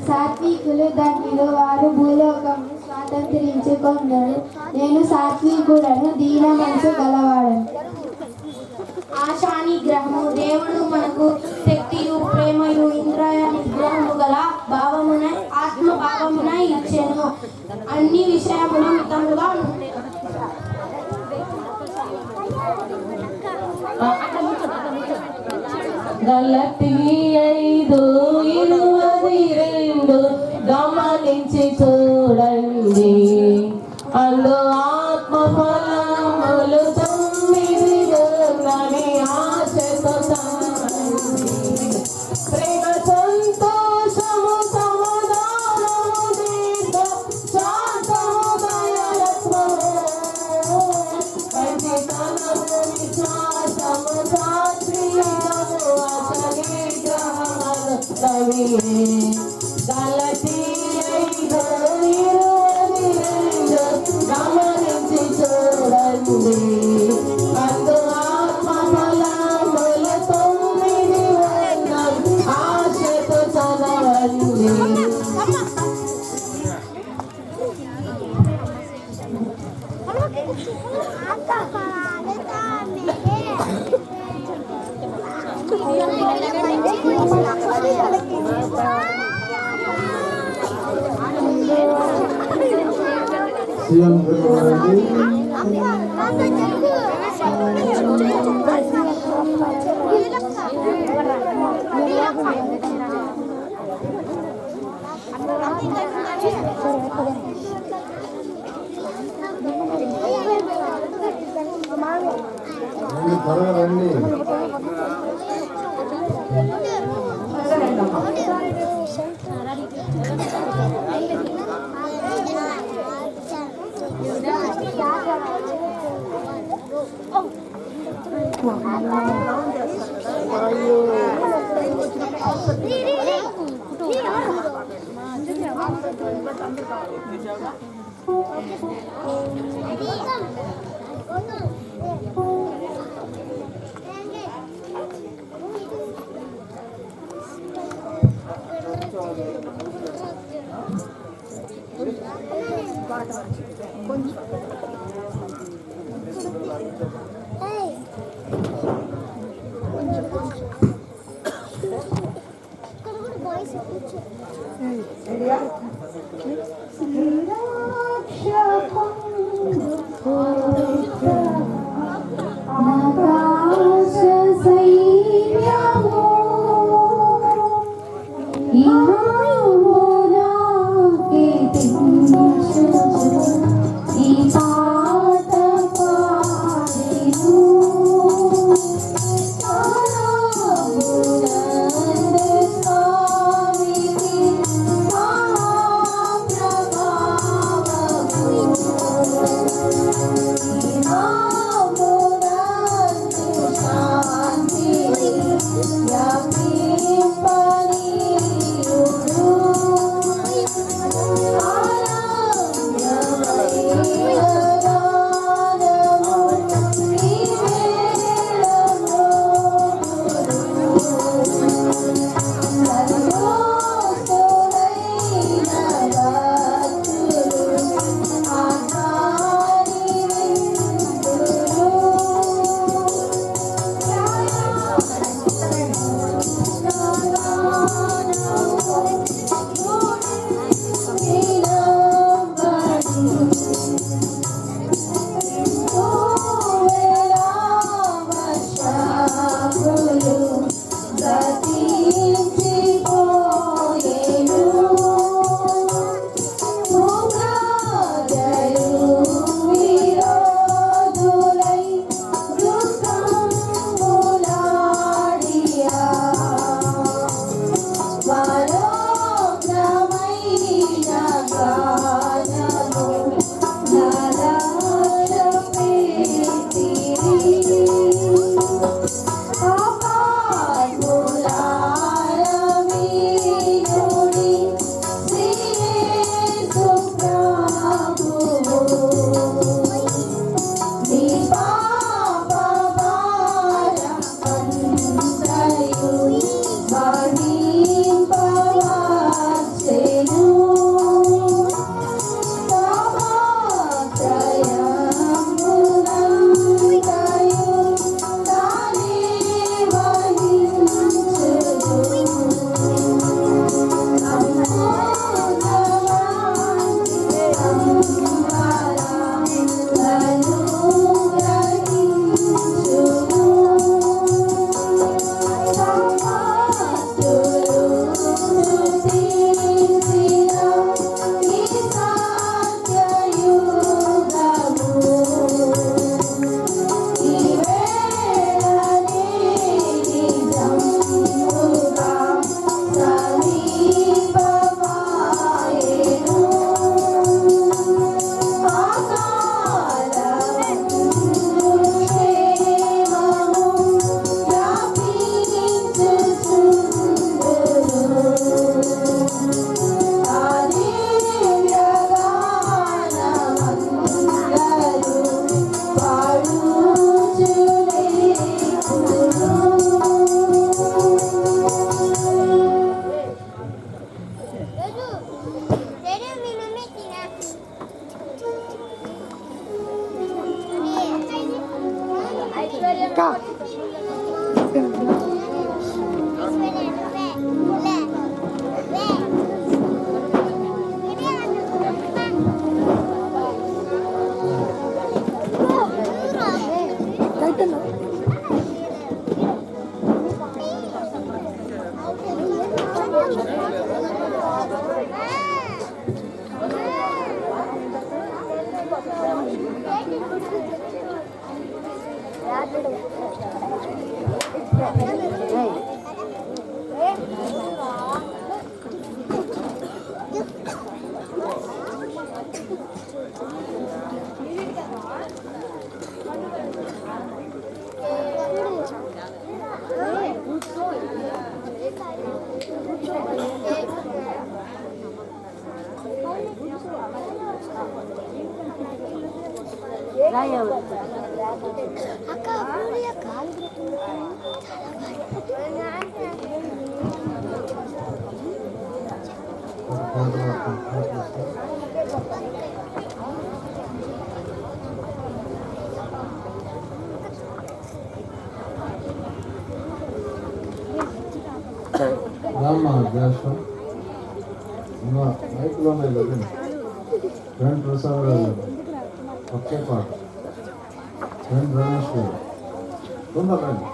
సాత్వికులు ధన్యులు, వారు భూలోకము స్వాతంత్రించుకొందరు. నేను సాత్వికుడను, దీన మనసు గలవాడను. ఆశాని గ్రహము, దేవుడు మనకు శక్తియు ప్రేమయు ఇంద్రియ నిగ్రహము గల భావమున ఆత్మ భావమున ఇచ్చెను. అన్ని విషయముల మితముగా గలతీ 5:22 గమనించి చూడండి. అందు ఆత్మ ఫలము సీఎం గారండి. త్వరగా రండి. La la అక్క రామ్మా గ్యాస్ మైక్లోనే లేదు ఫ్రెండ్ ప్రసాద్ గారు ఒకే పాట ఫ్రెండ్ రమేష్ గారు తొందరండి.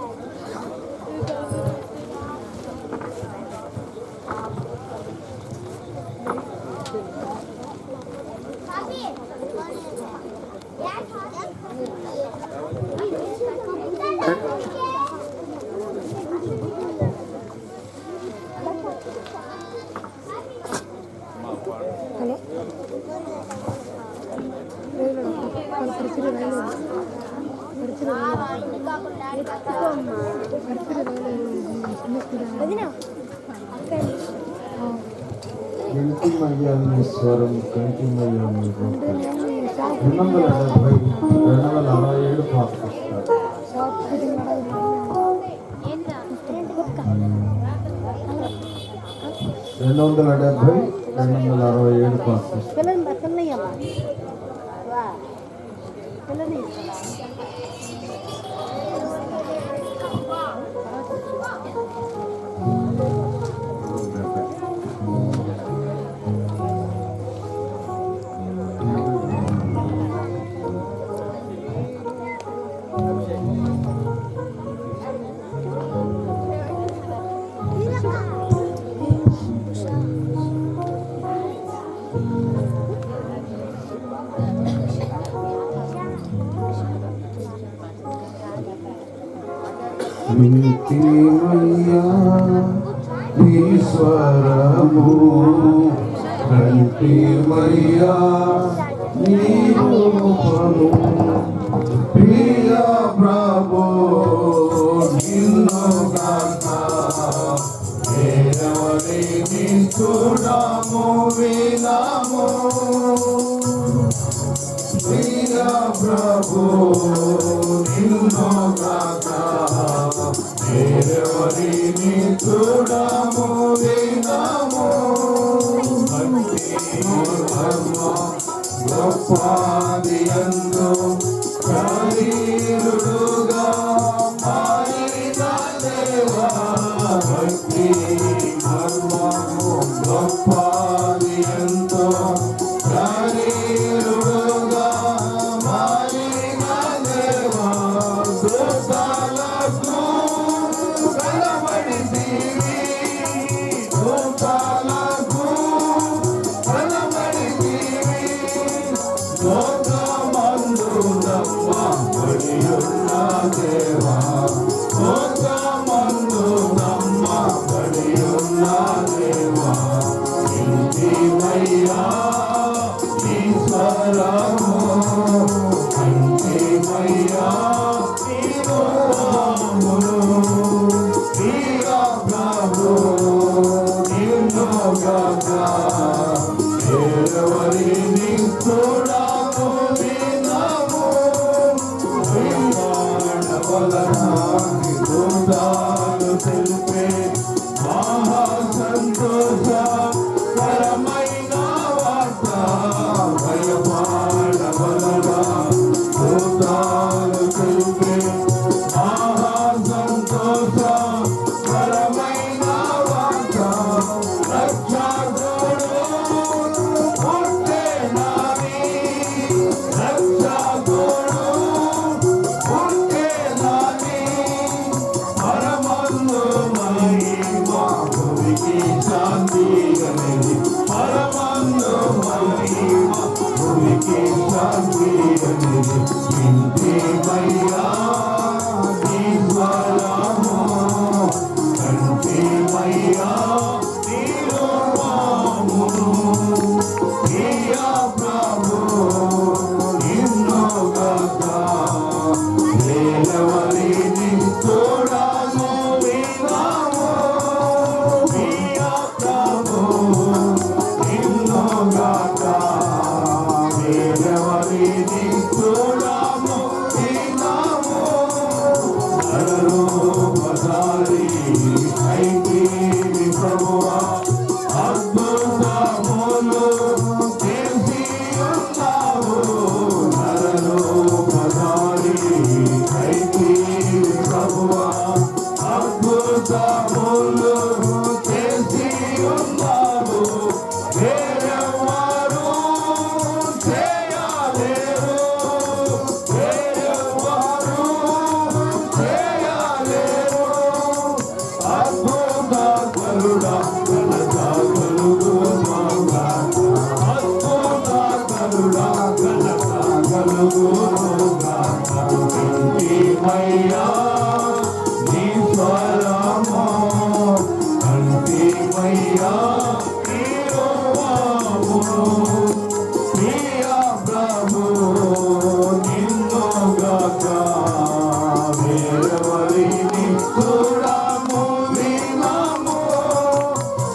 కంటిమయ్యాన్ని స్వరం కంటిమయ్యాన్ని 270 267 పాట కంటిమయ్యా ఈశ్వరము కంటిమయ్యా నీ రూపము ప్రియ ప్రభు నిన్ను గాక వేరవరిని చూడము వినము ప్రియ ప్రభు నిన్ను గాక వేరవరిని చూడము వినము గొప్పదియందు శరీరుడుగా మారిన దేవా భక్తి మర్మము గొప్పదియందు శరీరుడుగా మారిన దేవా దోషాలకు కలబడితివి దోషాలకు లోకమందు నమ్మబడియున్న దేవా లోకమందు నమ్మబడియున్న దేవా కంటిమయ్యా ఈశ్వరము కంటిమయ్యా నీ రూపమును ప్రియ ప్రభు నిన్ను గాక వేరవరిని చూడము వినము వలన ఇంటిమయ్యా నీ స్వరము కంటిమయ్యా నీ రూపమును ప్రియా ప్రభు నిన్నుగాక వేలవలిని చూడము విన్నాము ప్రియా ప్రభు నిన్నుగాక వేలవలిని చూడము విన్నాము నరరూపధారి అయితే ప్రభువా అద్భుతములు చేసి ఉన్నావు నరరూపధారి అయితే ప్రభువా అద్భుతములు చేసి ఉన్నావు వేరెవ్వరు చేయలేరు వేరెవ్వరు చేయలేరు అద్భుత కరుడా కలగా కలుగునుగా అద్భుత కరుడా కలగా కలుగునుగా ఇంటిమయ్యా నీ స్వరము కంటిమయ్యా నీ రూపమును ప్రియా ప్రభు నిన్నుగాక వేరవలిని చూడము విన్నాము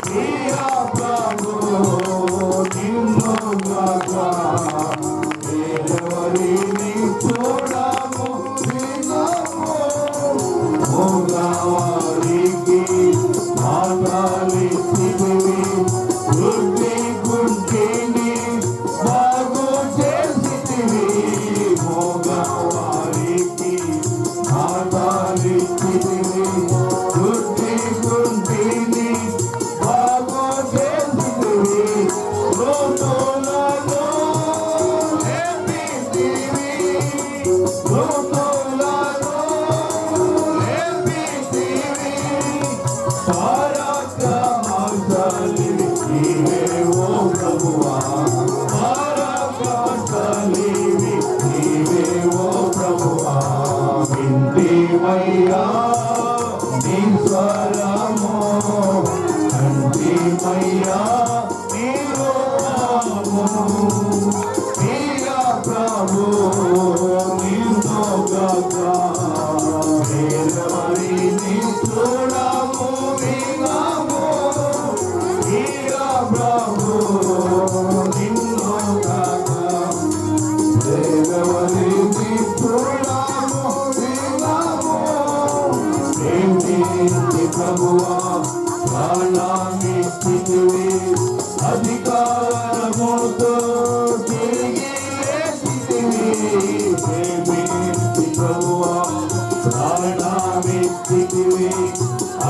ప్రియా ప్రభు నిన్నుగాక వేరవలిని చూడము విన్నాము మోగవారికి మాటలి స్థితివి వృద్ధి గుంటిని బాగు చేసితివి మోగవారికి మాటలి స్థితివి వృద్ధి గుంటిని బాగు చేసితివి లోతులలో లేపితివి లోతులలో లేపితివి పరాక్రమశాలి నీవే ఓ ప్రభువా పరాక్రమశాలి నీవే ఓ ప్రభువా ఇంటిమయ్యా నీ స్వరము కంటిమయ్యా నీ రూపమును ప్రియా ప్రభు నిన్నుగాక వేరవలిని చూడము విన్నాము ప్రియా ప్రభు నిన్నుగాక వేరవలిని చూడము విన్నాము ఏంటి ప్రభువా ప్రాణాన్ని స్థితివి అధికారముతో తిరిగి లేచితివి ప్రేమించి ప్రభువా ప్రాణాన్ని స్థితివి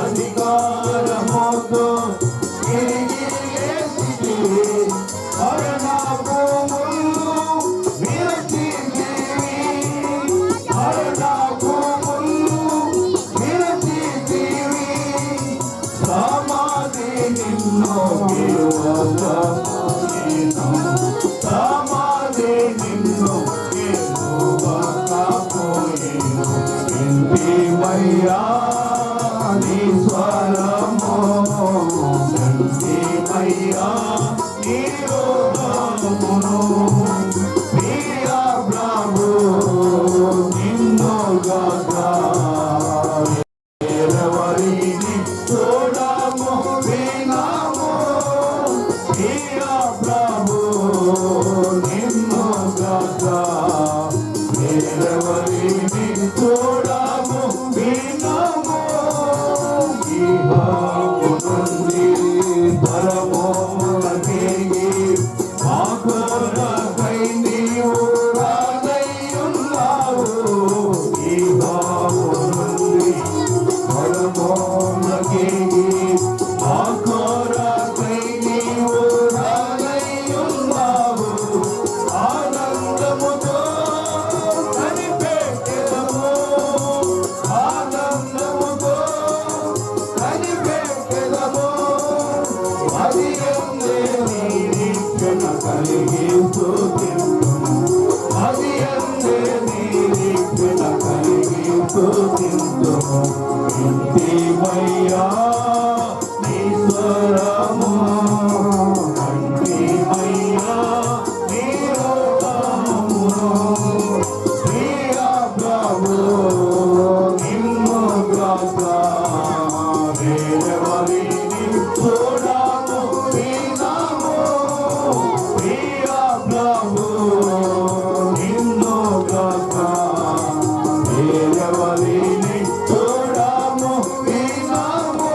అధికారముతో తిరిగి లేచితివి మరణమును విరచితివి మరణమును విరచితివి సమాధి నిన్ను గెలువకపోయేను సమాధి నిన్ను గెలువకపోయేను ఇంటిమయ్యా నీ స్వరము ఇంటిమయ్యా నీ రూపమును ప్రియా ప్రభు నిన్నుగాక వేరవలిని చూడము విన్నాము ప్రియా ప్రభు నిన్నుగాక వేరవలిని చూడము విన్నాము ఇహము నుండి పరమోన్నతికి మా కొరకై నీవు రానయ్యున్నావు ఇహము నుండి పరమోన్నతికి మా కొరకై నీవు రానయ్యున్నావు ఆనందముతో కనిపెట్టెదము ఉండే నిరీక్షణ కలిగి స్తుతింతుము. ఇంటిమయ్యా నీ స్వరము, కంటిమయ్యా నీ రూపమును. ప్రియ ప్రభు నిన్ను గ్రాస వేరెవరిని చూడము వినము. ప్రియ ప్రభు నిన్ను గ్రాస వేరెవరిని చూడము వినము.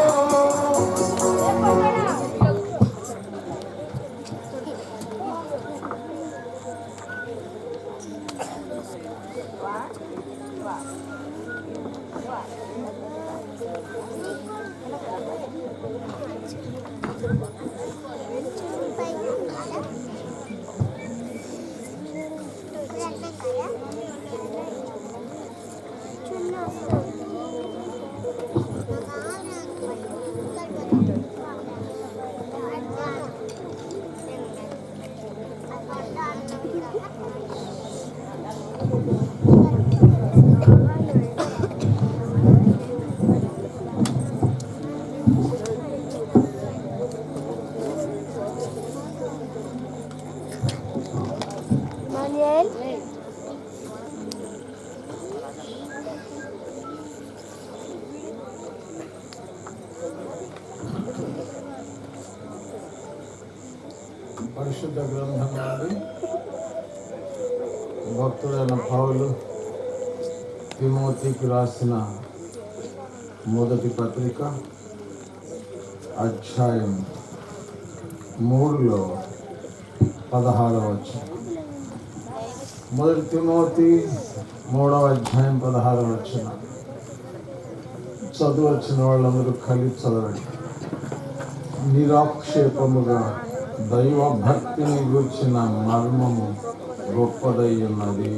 పరిశుద్ధ గ్రంథం నుండి భక్తుడైన పౌలు తిమోతికి రాసిన మొదటి పత్రిక అధ్యాయం 3లో 16వ వచనం. మొదటి తిమోతి 3వ అధ్యాయం 16వ వచనం. చదువు వచ్చిన వాళ్ళందరూ కలిసి చదవండి. నిరాక్షేపముగా దైవ భక్తిని గూర్చిన మర్మము గొప్పదై ఉన్నది.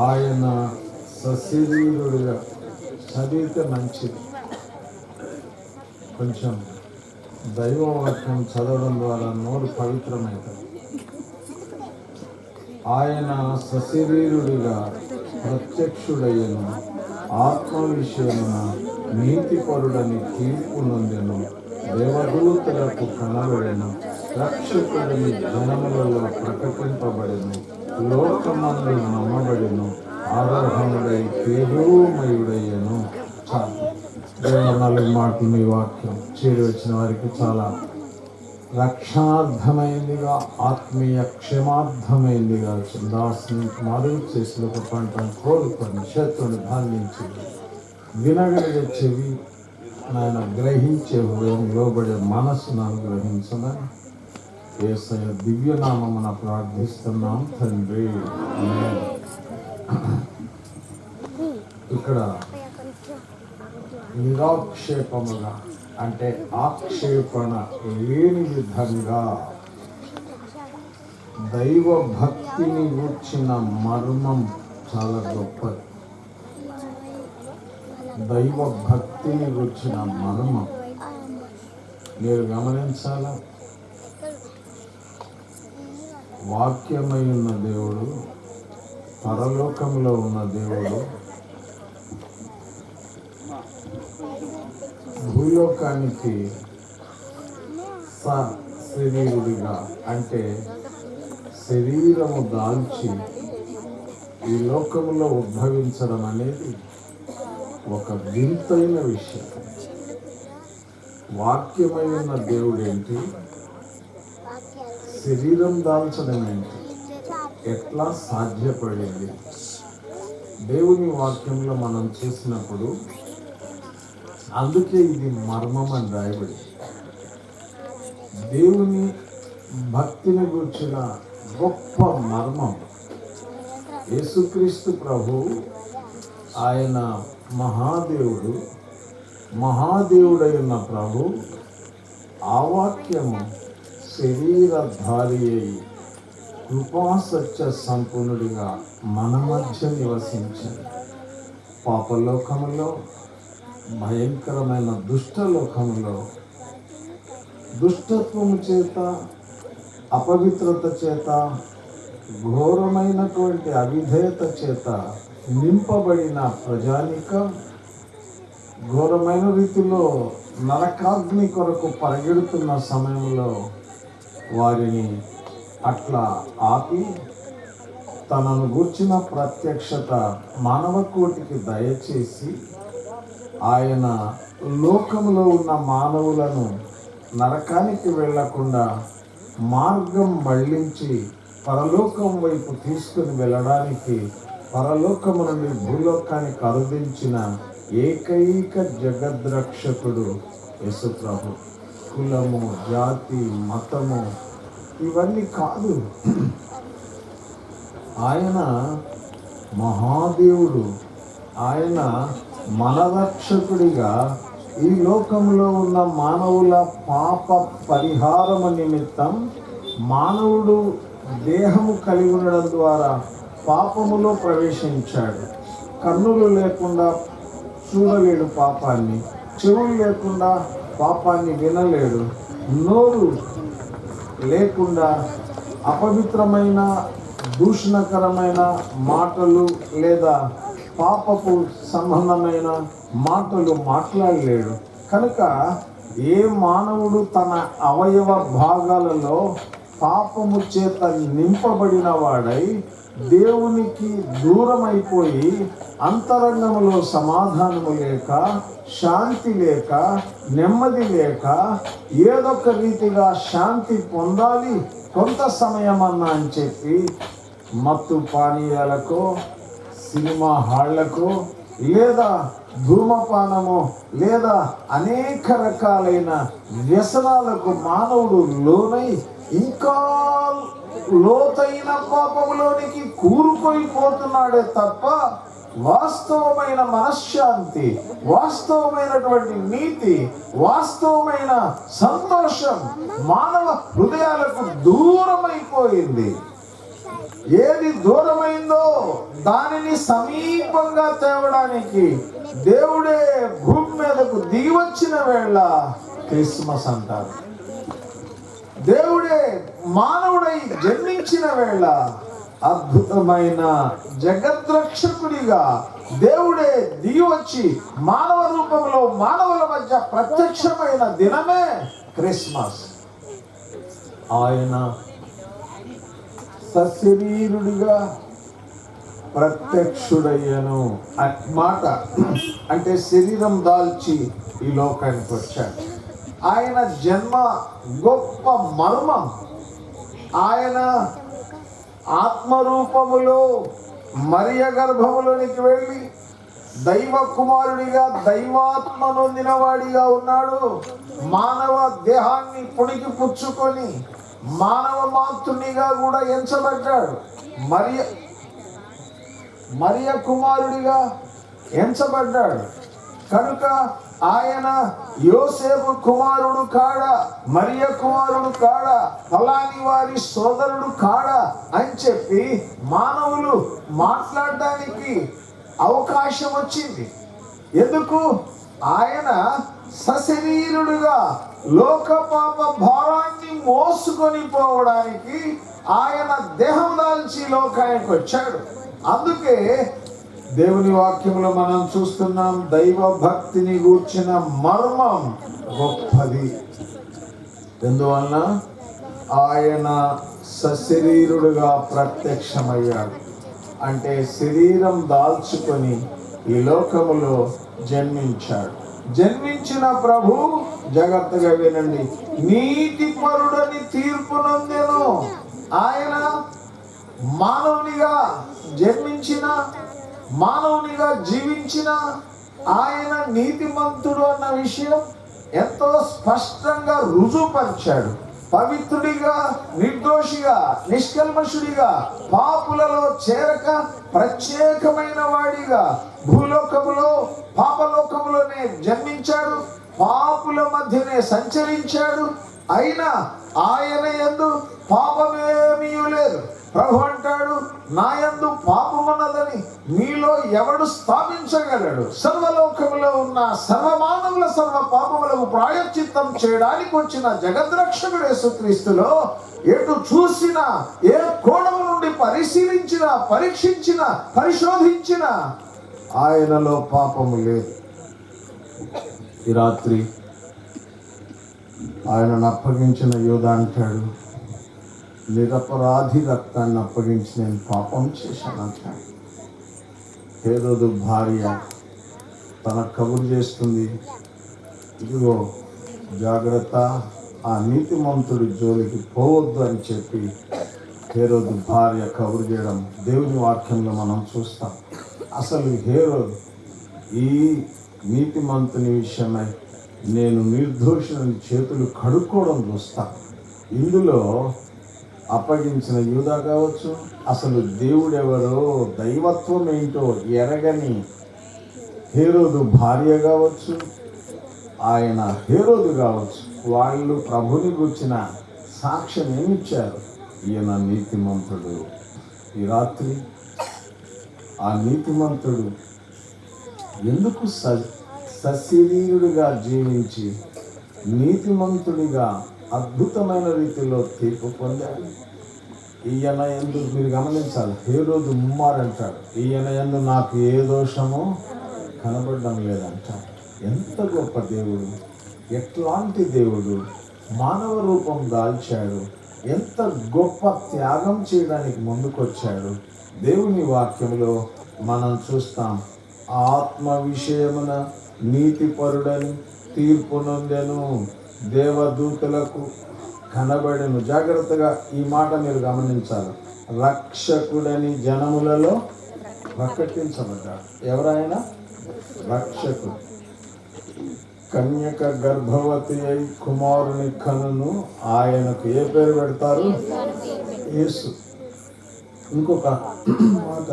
ఆయన సశరీరుడిగా చదివితే మంచిది. కొంచెం దైవవాక్యం చదవడం ద్వారా నోరు పవిత్రమవుతుంది. ఆయన సశరీరుడిగా ప్రత్యక్షుడయ్యను, ఆత్మ విషయమున నీతిపరుడని తీర్పు నొందెను, దేవదూతలకు కనబడెను, రక్షకుడిని జనములలో ప్రకటింపబడెను, లోకమందు నమ్మబడెను, ఆరోహణుడై తేజోమయుడయ్యను. చాలు. దేవుని 4 మాటలు మీ వాక్యం చేరి వచ్చిన వారికి చాలా రక్షణార్థమైందిగా, ఆత్మీయ క్షేమార్థమైందిగా దాసుని మరుగు చేసి ఒక పంటను కోరుకొని శత్రుని బంధించి వినగలిగే చెవి నాయన గ్రహించే హృదయం, లోబడే మనస్సును అనుగ్రహించమని యేసయ్య దివ్యనామమున ప్రార్థిస్తున్నాం తండ్రి. ఆమేన్. ఇక్కడ నిరాక్షేపముగా అంటే ఆక్షేపణ లేని విధంగా దైవ భక్తిని గూర్చిన మర్మం చాలా గొప్పది. దైవ భక్తిని గూర్చిన మర్మం మీరు గమనించాలా. వాక్యమై ఉన్న దేవుడు, పరలోకంలో ఉన్న దేవుడు భూలోకానికి శరీరుడిగా అంటే శరీరము దాల్చి ఈ లోకంలో ఉద్భవించడం అనేది ఒక వింతైన విషయం. వాక్యమై ఉన్న దేవుడు ఏంటి, శరీరం దాల్చడం ఏంటి, ఎట్లా సాధ్యపడింది? దేవుని వాక్యంలో మనం చూసినప్పుడు అందుకే ఇది మర్మం అని రాయబడి. దేవుని భక్తిని గురించిన గొప్ప మర్మం. యేసుక్రీస్తు ప్రభు ఆయన మహాదేవుడు, మహాదేవుడైన ప్రభు ఆ వాక్యము శరీరధారి అయి కృపాసత్య సంపూర్ణుడిగా మన మధ్య నివసించాడు. పాపలోకములో, భయంకరమైన దుష్టలోకములో దుష్టత్వము చేత, అపవిత్రత చేత ఘోరమైనటువంటి అవిధేయత చేత నింపబడిన ప్రజానికం ఘోరమైన రీతిలో నరకాగ్ని కొరకు పరిగెడుతున్న సమయంలో వారిని అట్లా ఆపి తనను గూర్చిన ప్రత్యక్షత మానవ కోటికి దయచేసి ఆయన లోకంలో ఉన్న మానవులను నరకానికి వెళ్లకుండా మార్గం మళ్లించి పరలోకం వైపు తీసుకుని వెళ్ళడానికి పరలోకము నుండి భూలోకానికి అరుదించిన ఏకైక జగద్రక్షకుడు యేసుప్రభు. కులము, జాతి, మతము ఇవన్నీ కాదు. ఆయన మహాదేవుడు. ఆయన మనరక్షకుడిగా ఈ లోకంలో ఉన్న మానవుల పాప పరిహారము నిమిత్తం మానవుడు దేహము కలిగి ఉండడం ద్వారా పాపములో ప్రవేశించాడు. కన్నులు లేకుండా చూడలేడు పాపాన్ని, చెవులు లేకుండా పాపాన్ని వినలేడు, నోరు లేకుండా అపవిత్రమైన దూషణకరమైన మాటలు లేదా పాపపు సంబంధమైన మాటలు మాట్లాడలేడు. కనుక ఏ మానవుడు తన అవయవ భాగాలలో పాపము చేత నింపబడిన వాడై దేవునికి దూరమైపోయి అంతరంగంలో సమాధానము లేక, శాంతి లేక, నెమ్మది లేక ఏదొక రీతిగా శాంతి పొందాలి కొంత సమయమన్నా అని చెప్పి మత్తు పానీయాలకు, సినిమా హాళ్లకు, లేదా ధూమపానము, లేదా అనేక రకాలైన వ్యసనాలకు మానవుడు లోనై ఇంకా లోతైన పాపములోనికి కూరుకుపోతున్నాడే తప్ప వాస్తవమైన మనశ్శాంతి, వాస్తవమైనటువంటి నీతి, వాస్తవమైన సంతోషం మానవ హృదయాలకు దూరమైపోయింది. ఏది దూరమైందో దానిని సమీపంగా తేవడానికి దేవుడే భూమి మీదకు దిగి వచ్చిన వేళ క్రిస్మస్ అంటారు. దేవుడే మానవుడై జన్మించిన వేళ అద్భుతమైన జగద్రక్షకుడిగా దేవుడే దిగి వచ్చి మానవ రూపంలో మానవుల మధ్య ప్రత్యక్షమైన దినమే క్రిస్మస్. ఆయన సశరీరుడిగా ప్రత్యక్షుడయ్యను మాట అంటే శరీరం దాల్చి ఈ లోకానికి వచ్చాడు. ఆయన జన్మ గొప్ప మర్మం. ఆయన ఆత్మరూపములో మరియ గర్భములోనికి వెళ్ళి దైవ కుమారుడిగా దైవాత్మ నొందినవాడిగా ఉన్నాడు. మానవ దేహాన్ని పుణికి పుచ్చుకొని మానవ మాతృనిగా కూడా ఎంచబడ్డాడు. మరియ కుమారుడిగా ఎంచబడ్డాడు. కనుక ఆయన యోసేపు కుమారుడు కాడా, మరియ కుమారుడు కాడా, ఫలాని వారి సోదరుడు కాడా అని చెప్పి మానవులు మాట్లాడడానికి అవకాశం వచ్చింది. ఎందుకు? ఆయన సశరీరుడుగా లోక పాప భారాన్ని మోసుకొని పోవడానికి ఆయన దేహం దాల్చి లోకానికి వచ్చాడు. అందుకే దేవుని వాక్యంలో మనం చూస్తున్నాం, దైవ భక్తిని గూర్చిన మర్మం గొప్పది. ఎందువలన ఆయన సశరీరుడుగా ప్రత్యక్షమయ్యాడు. అంటే శరీరం దాల్చుకొని ఈ లోకములో జన్మించాడు. జన్మించిన ప్రభు, జాగ్రత్తగా వినండి, నీతిపరుడని తీర్పు నొందెను. ఆయన మానవునిగా జన్మించిన, మానవునిగా జీవించిన ఆయన నీతిమంతుడు అన్న విషయం ఎంతో స్పష్టంగా రుజువుపరిచాడు. పవిత్రుడిగా, నిర్దోషిగా, నిష్కల్మషుడిగా, పాపులలో చేరక ప్రత్యేకమైన వాడిగా భూలోకములో పాపలోకములోనే జన్మించాడు. పాపుల మధ్యనే సంచరించాడు. అయినా ఆయన యందు పాపమేమీ లేదు. ప్రభు అంటాడు, నా యందు పాపమున్నదని మీలో ఎవడు స్థాపించగలడు? సర్వలోకములో ఉన్న సర్వమానవుల సర్వ పాపములకు ప్రాయశ్చిత్తం చేయడానికి వచ్చిన జగద్రక్షకుడు యేసుక్రీస్తులో ఎటు చూసినా, ఏ కోణం నుండి పరిశీలించినా, పరీక్షించినా, పరిశోధించినా ఆయనలో పాపము లేదు. ఈ రాత్రి ఆయనను అప్పగించిన యూదా అంటాడు, నిరపరాధి రక్తాన్ని అప్పగించి నేను పాపం చేశాను అంటాడు. హేరోదు భార్య తన కబురు చేస్తుంది, ఇదిగో జాగ్రత్త, ఆ నీతిమంతుడి జోలికి పోవద్దు అని చెప్పి హేరోదు భార్య కబురు చేయడం దేవుని వాక్యంలో మనం చూస్తాం. అసలు హేరోదు ఈ నీతిమంతుని విషయమై నేను నిర్దోషుని చేతులు కడుక్కోవడం చూస్తా. ఇందులో అప్పగించిన యూదా కావచ్చు, అసలు దేవుడెవరో, దైవత్వం ఏంటో ఎరగని హేరోదు భార్య కావచ్చు, ఆయన హేరోదు కావచ్చు, వాళ్ళు ప్రభుని గుర్చిన సాక్ష్యం ఏమిచ్చారు? ఈయన నీతిమంతుడు. ఈ రాత్రి ఆ నీతిమంతుడు ఎందుకు సశరీరుడిగా జీవించి నీతిమంతుడిగా అద్భుతమైన రీతిలో తీర్పు పొందాడు? ఈయన యందు మీరు గమనించాలి, హేరోదు ముమ్మారంటాడు, ఈయన యందు నాకు ఏ దోషము కనబడడం లేదంటాడు. ఎంత గొప్ప దేవుడు, ఎట్లాంటి దేవుడు! మానవ రూపం దాల్చాడు, ఎంత గొప్ప త్యాగం చేయడానికి ముందుకొచ్చాడు. దేవుని వాక్యంలో మనం చూస్తాం, ఆత్మ విషయమున నీతిపరుడని తీర్పు నొందెను, దేవదూతలకు కనబడెను. జాగ్రత్తగా ఈ మాట మీరు గమనించాలి. రక్షకుడని జనములలో ప్రకటించబడ్డాడు. ఎవరైనా రక్షకుడు. కన్యక గర్భవతి అయి కుమారుని కనును, ఆయనకు ఏ పేరు పెడతారు? యేసు. ఇంకొక మాట,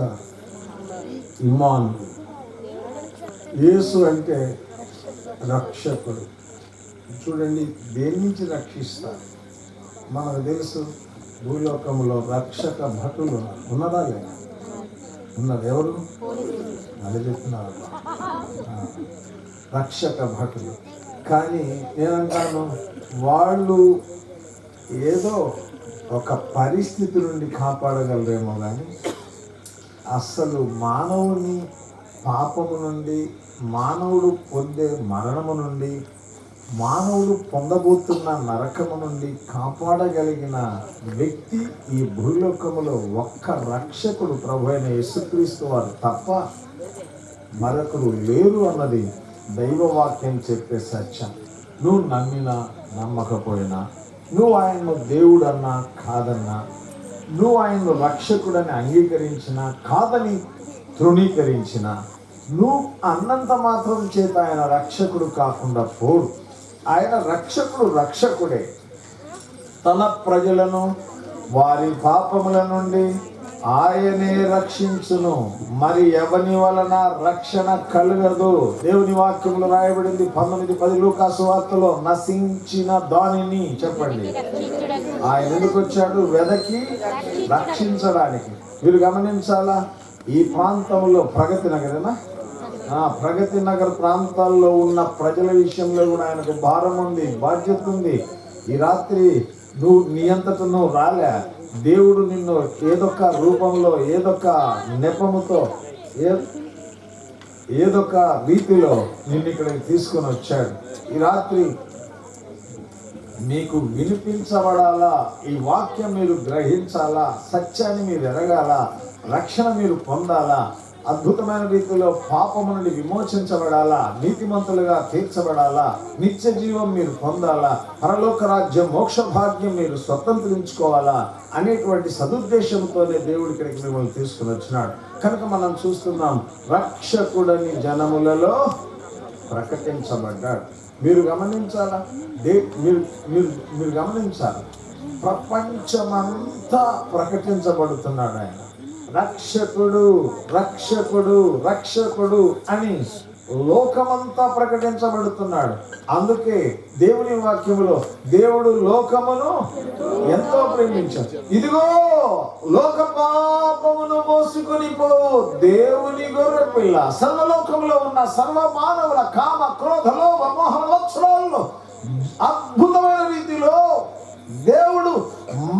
ఇమ్మాను. యేసు అంటే రక్షకుడు. చూడండి, దేని నుంచి రక్షిస్తారు? మనకు తెలుసు, భూలోకంలో రక్షక భటులు ఉన్నదా లేదా? ఉన్నది. ఎవరు? అదే చెప్తున్నారు, రక్షక భటులు. కానీ నేనంటాను, వాళ్ళు ఏదో ఒక పరిస్థితి నుండి కాపాడగలరేమో కానీ అస్సలు మానవుని పాపము నుండి, మానవుడు పొందే మరణము నుండి, మానవుడు పొందబోతున్న నరకము నుండి కాపాడగలిగిన వ్యక్తి ఈ భూలోకములో ఒక్క రక్షకుడు ప్రభు అయిన యేసుక్రీస్తు వారు తప్ప మరొకరు లేరు అన్నది దైవవాక్యం చెప్పే సత్యం. నువ్వు నమ్మినా నమ్మకపోయినా, నువ్వు ఆయన్ను దేవుడన్నా కాదన్నా, నువ్వు ఆయన్ను రక్షకుడని అంగీకరించినా కాదని తృణీకరించినా, నువ్వు అన్నంత మాత్రం చేత ఆయన రక్షకుడు కాకుండా పోడు. ఆయన రక్షకుడు రక్షకుడే. తన ప్రజలను వారి పాపముల నుండి ఆయనే రక్షించును, మరి ఎవని వలన రక్షణ కలుగదు. దేవుని వాక్యంలో రాయబడింది 19:10 లూకాసు వార్తలో, నశించిన దానిని చెప్పండి. ఆయన ఎందుకు వచ్చాడు? వెదకి రక్షించడానికి. మీరు గమనించాలా, ఈ ప్రాంతంలో ప్రగతి నగరేనా, ప్రగతి నగర్ ప్రాంతాల్లో ఉన్న ప్రజల విషయంలో కూడా ఆయనకు భారం ఉంది, బాధ్యత ఉంది. ఈ రాత్రి నువ్వు నీ అంతట నువ్వు రాలే, దేవుడు నిన్ను ఏదొక రూపంలో, ఏదొక నెపముతో, ఏదొక రీతిలో నిన్ను ఇక్కడికి తీసుకొని వచ్చాడు. ఈ రాత్రి మీకు వినిపించబడాలా, ఈ వాక్యం మీరు గ్రహించాలా, సత్యాన్ని మీరు ఎరగాల, రక్షణ మీరు పొందాలా, అద్భుతమైన రీతిలో పాపము నుండి విమోచించబడాలా, నీతిమంతులుగా తీర్చబడాలా, నిత్య జీవం మీరు పొందాలా, పరలోక రాజ్యం మోక్ష భాగ్యం మీరు స్వతంత్రించుకోవాలా అనేటువంటి సదుద్దేశంతోనే దేవుడి ఇక్కడికి మిమ్మల్ని తీసుకుని వచ్చినాడు. కనుక మనం చూస్తున్నాం, రక్షకుడని జనములలో ప్రకటించబడ్డాడు. మీరు గమనించాలా, మీరు గమనించాలి, ప్రపంచమంతా ప్రకటించబడుతున్నాడు ఆయన. రక్షకుడు రక్షకుడు రక్షకుడు అని లోకమంతా ప్రకటించబడుతున్నాడు. అందుకే దేవుని వాక్యములో దేవుడు లోకమును ఎంతో ప్రేమించాడు. ఇదిగో లోక పాపమును మోసుకొని పోవు దేవుని గొర్రె పిల్ల. సర్వలోకంలో ఉన్న సర్వ మానవుల కామ క్రోధ లోభ మోహ లక్షణాలను అద్భుతమైన రీతిలో దేవుడు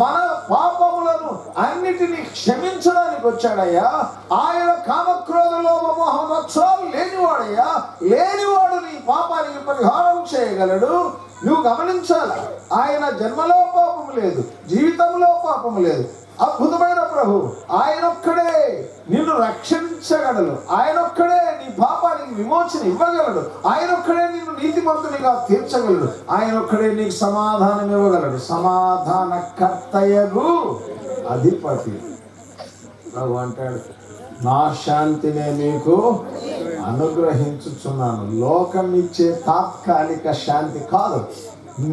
మన పాపములను అన్నిటినీ క్షమించడానికి వచ్చాడయ్యా. ఆయన కామక్రోధ లోభ మోహ లక్షణాలు లేనివాడయ్యా. లేనివాడు నీ పాపానికి పరిహారం చేయగలడు. నువ్వు గమనించాలి, ఆయన జన్మలో పాపము లేదు, జీవితంలో పాపము లేదు. అద్భుతమైన ప్రభు ఆయనొక్కడే నిన్ను రక్షించగలడు. ఆయనొక్కడే నీ పాపానికి విమోచన ఇవ్వగలడు. ఆయనొక్కడే నిన్ను నీతిమంతునిగా తీర్చగలడు. ఆయనొక్కడే నీకు సమాధానం ఇవ్వగలడు. సమాధాన కర్తయగు అధిపతి. ప్రభు అంటాడు, నా శాంతినే మీకు అనుగ్రహించుచున్నాను. లోకం ఇచ్చే తాత్కాలిక శాంతి కాదు,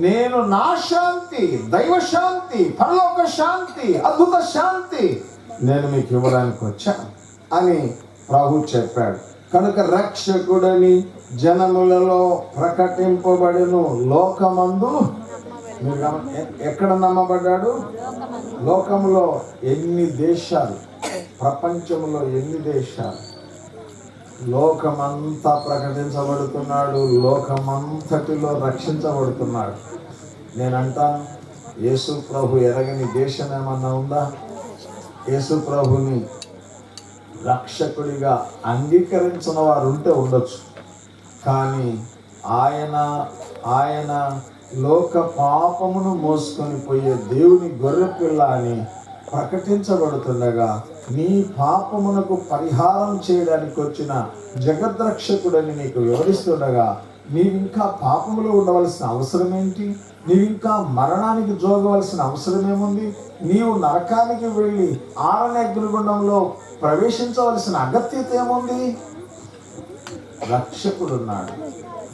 నేను నా శాంతి, దైవ శాంతి, పరలోక శాంతి, అద్భుత శాంతి నేను మీకు ఇవ్వడానికి వచ్చాను అని ప్రభు చెప్పాడు. కనుక రక్షకుడని జనములలో ప్రకటింపబడిను. లోకమందు మీరు ఎక్కడ నమ్మబడ్డాడు? లోకంలో ఎన్ని దేశాలు, ప్రపంచంలో ఎన్ని దేశాలు, లోకమంతా ప్రకటించబడుతున్నాడు. లోకమంతటిలో రక్షించబడుతున్నాడు. నేనంటాను, యేసు ప్రభు ఎరగని దేశం ఏమన్నా ఉందా? యేసు ప్రభుని రక్షకుడిగా అంగీకరించిన వారు ఉంటే ఉండొచ్చు. కానీ ఆయన లోక పాపమును మోసుకొని పోయే దేవుని గొర్రెపిల్ల అని ప్రకటించబడుతుండగా, నీ పాపమునకు పరిహారం చేయడానికి వచ్చిన జగద్రక్షకుడని నీకు వివరిస్తుండగా, నీవింకా పాపములో ఉండవలసిన అవసరం ఏంటి? నీవింకా మరణానికి జోగవలసిన అవసరం ఏముంది? నీవు నరకానికి వెళ్ళి ఆరని అగ్నిగుండంలో ప్రవేశించవలసిన అగత్యత ఏముంది? రక్షకుడున్నాడు,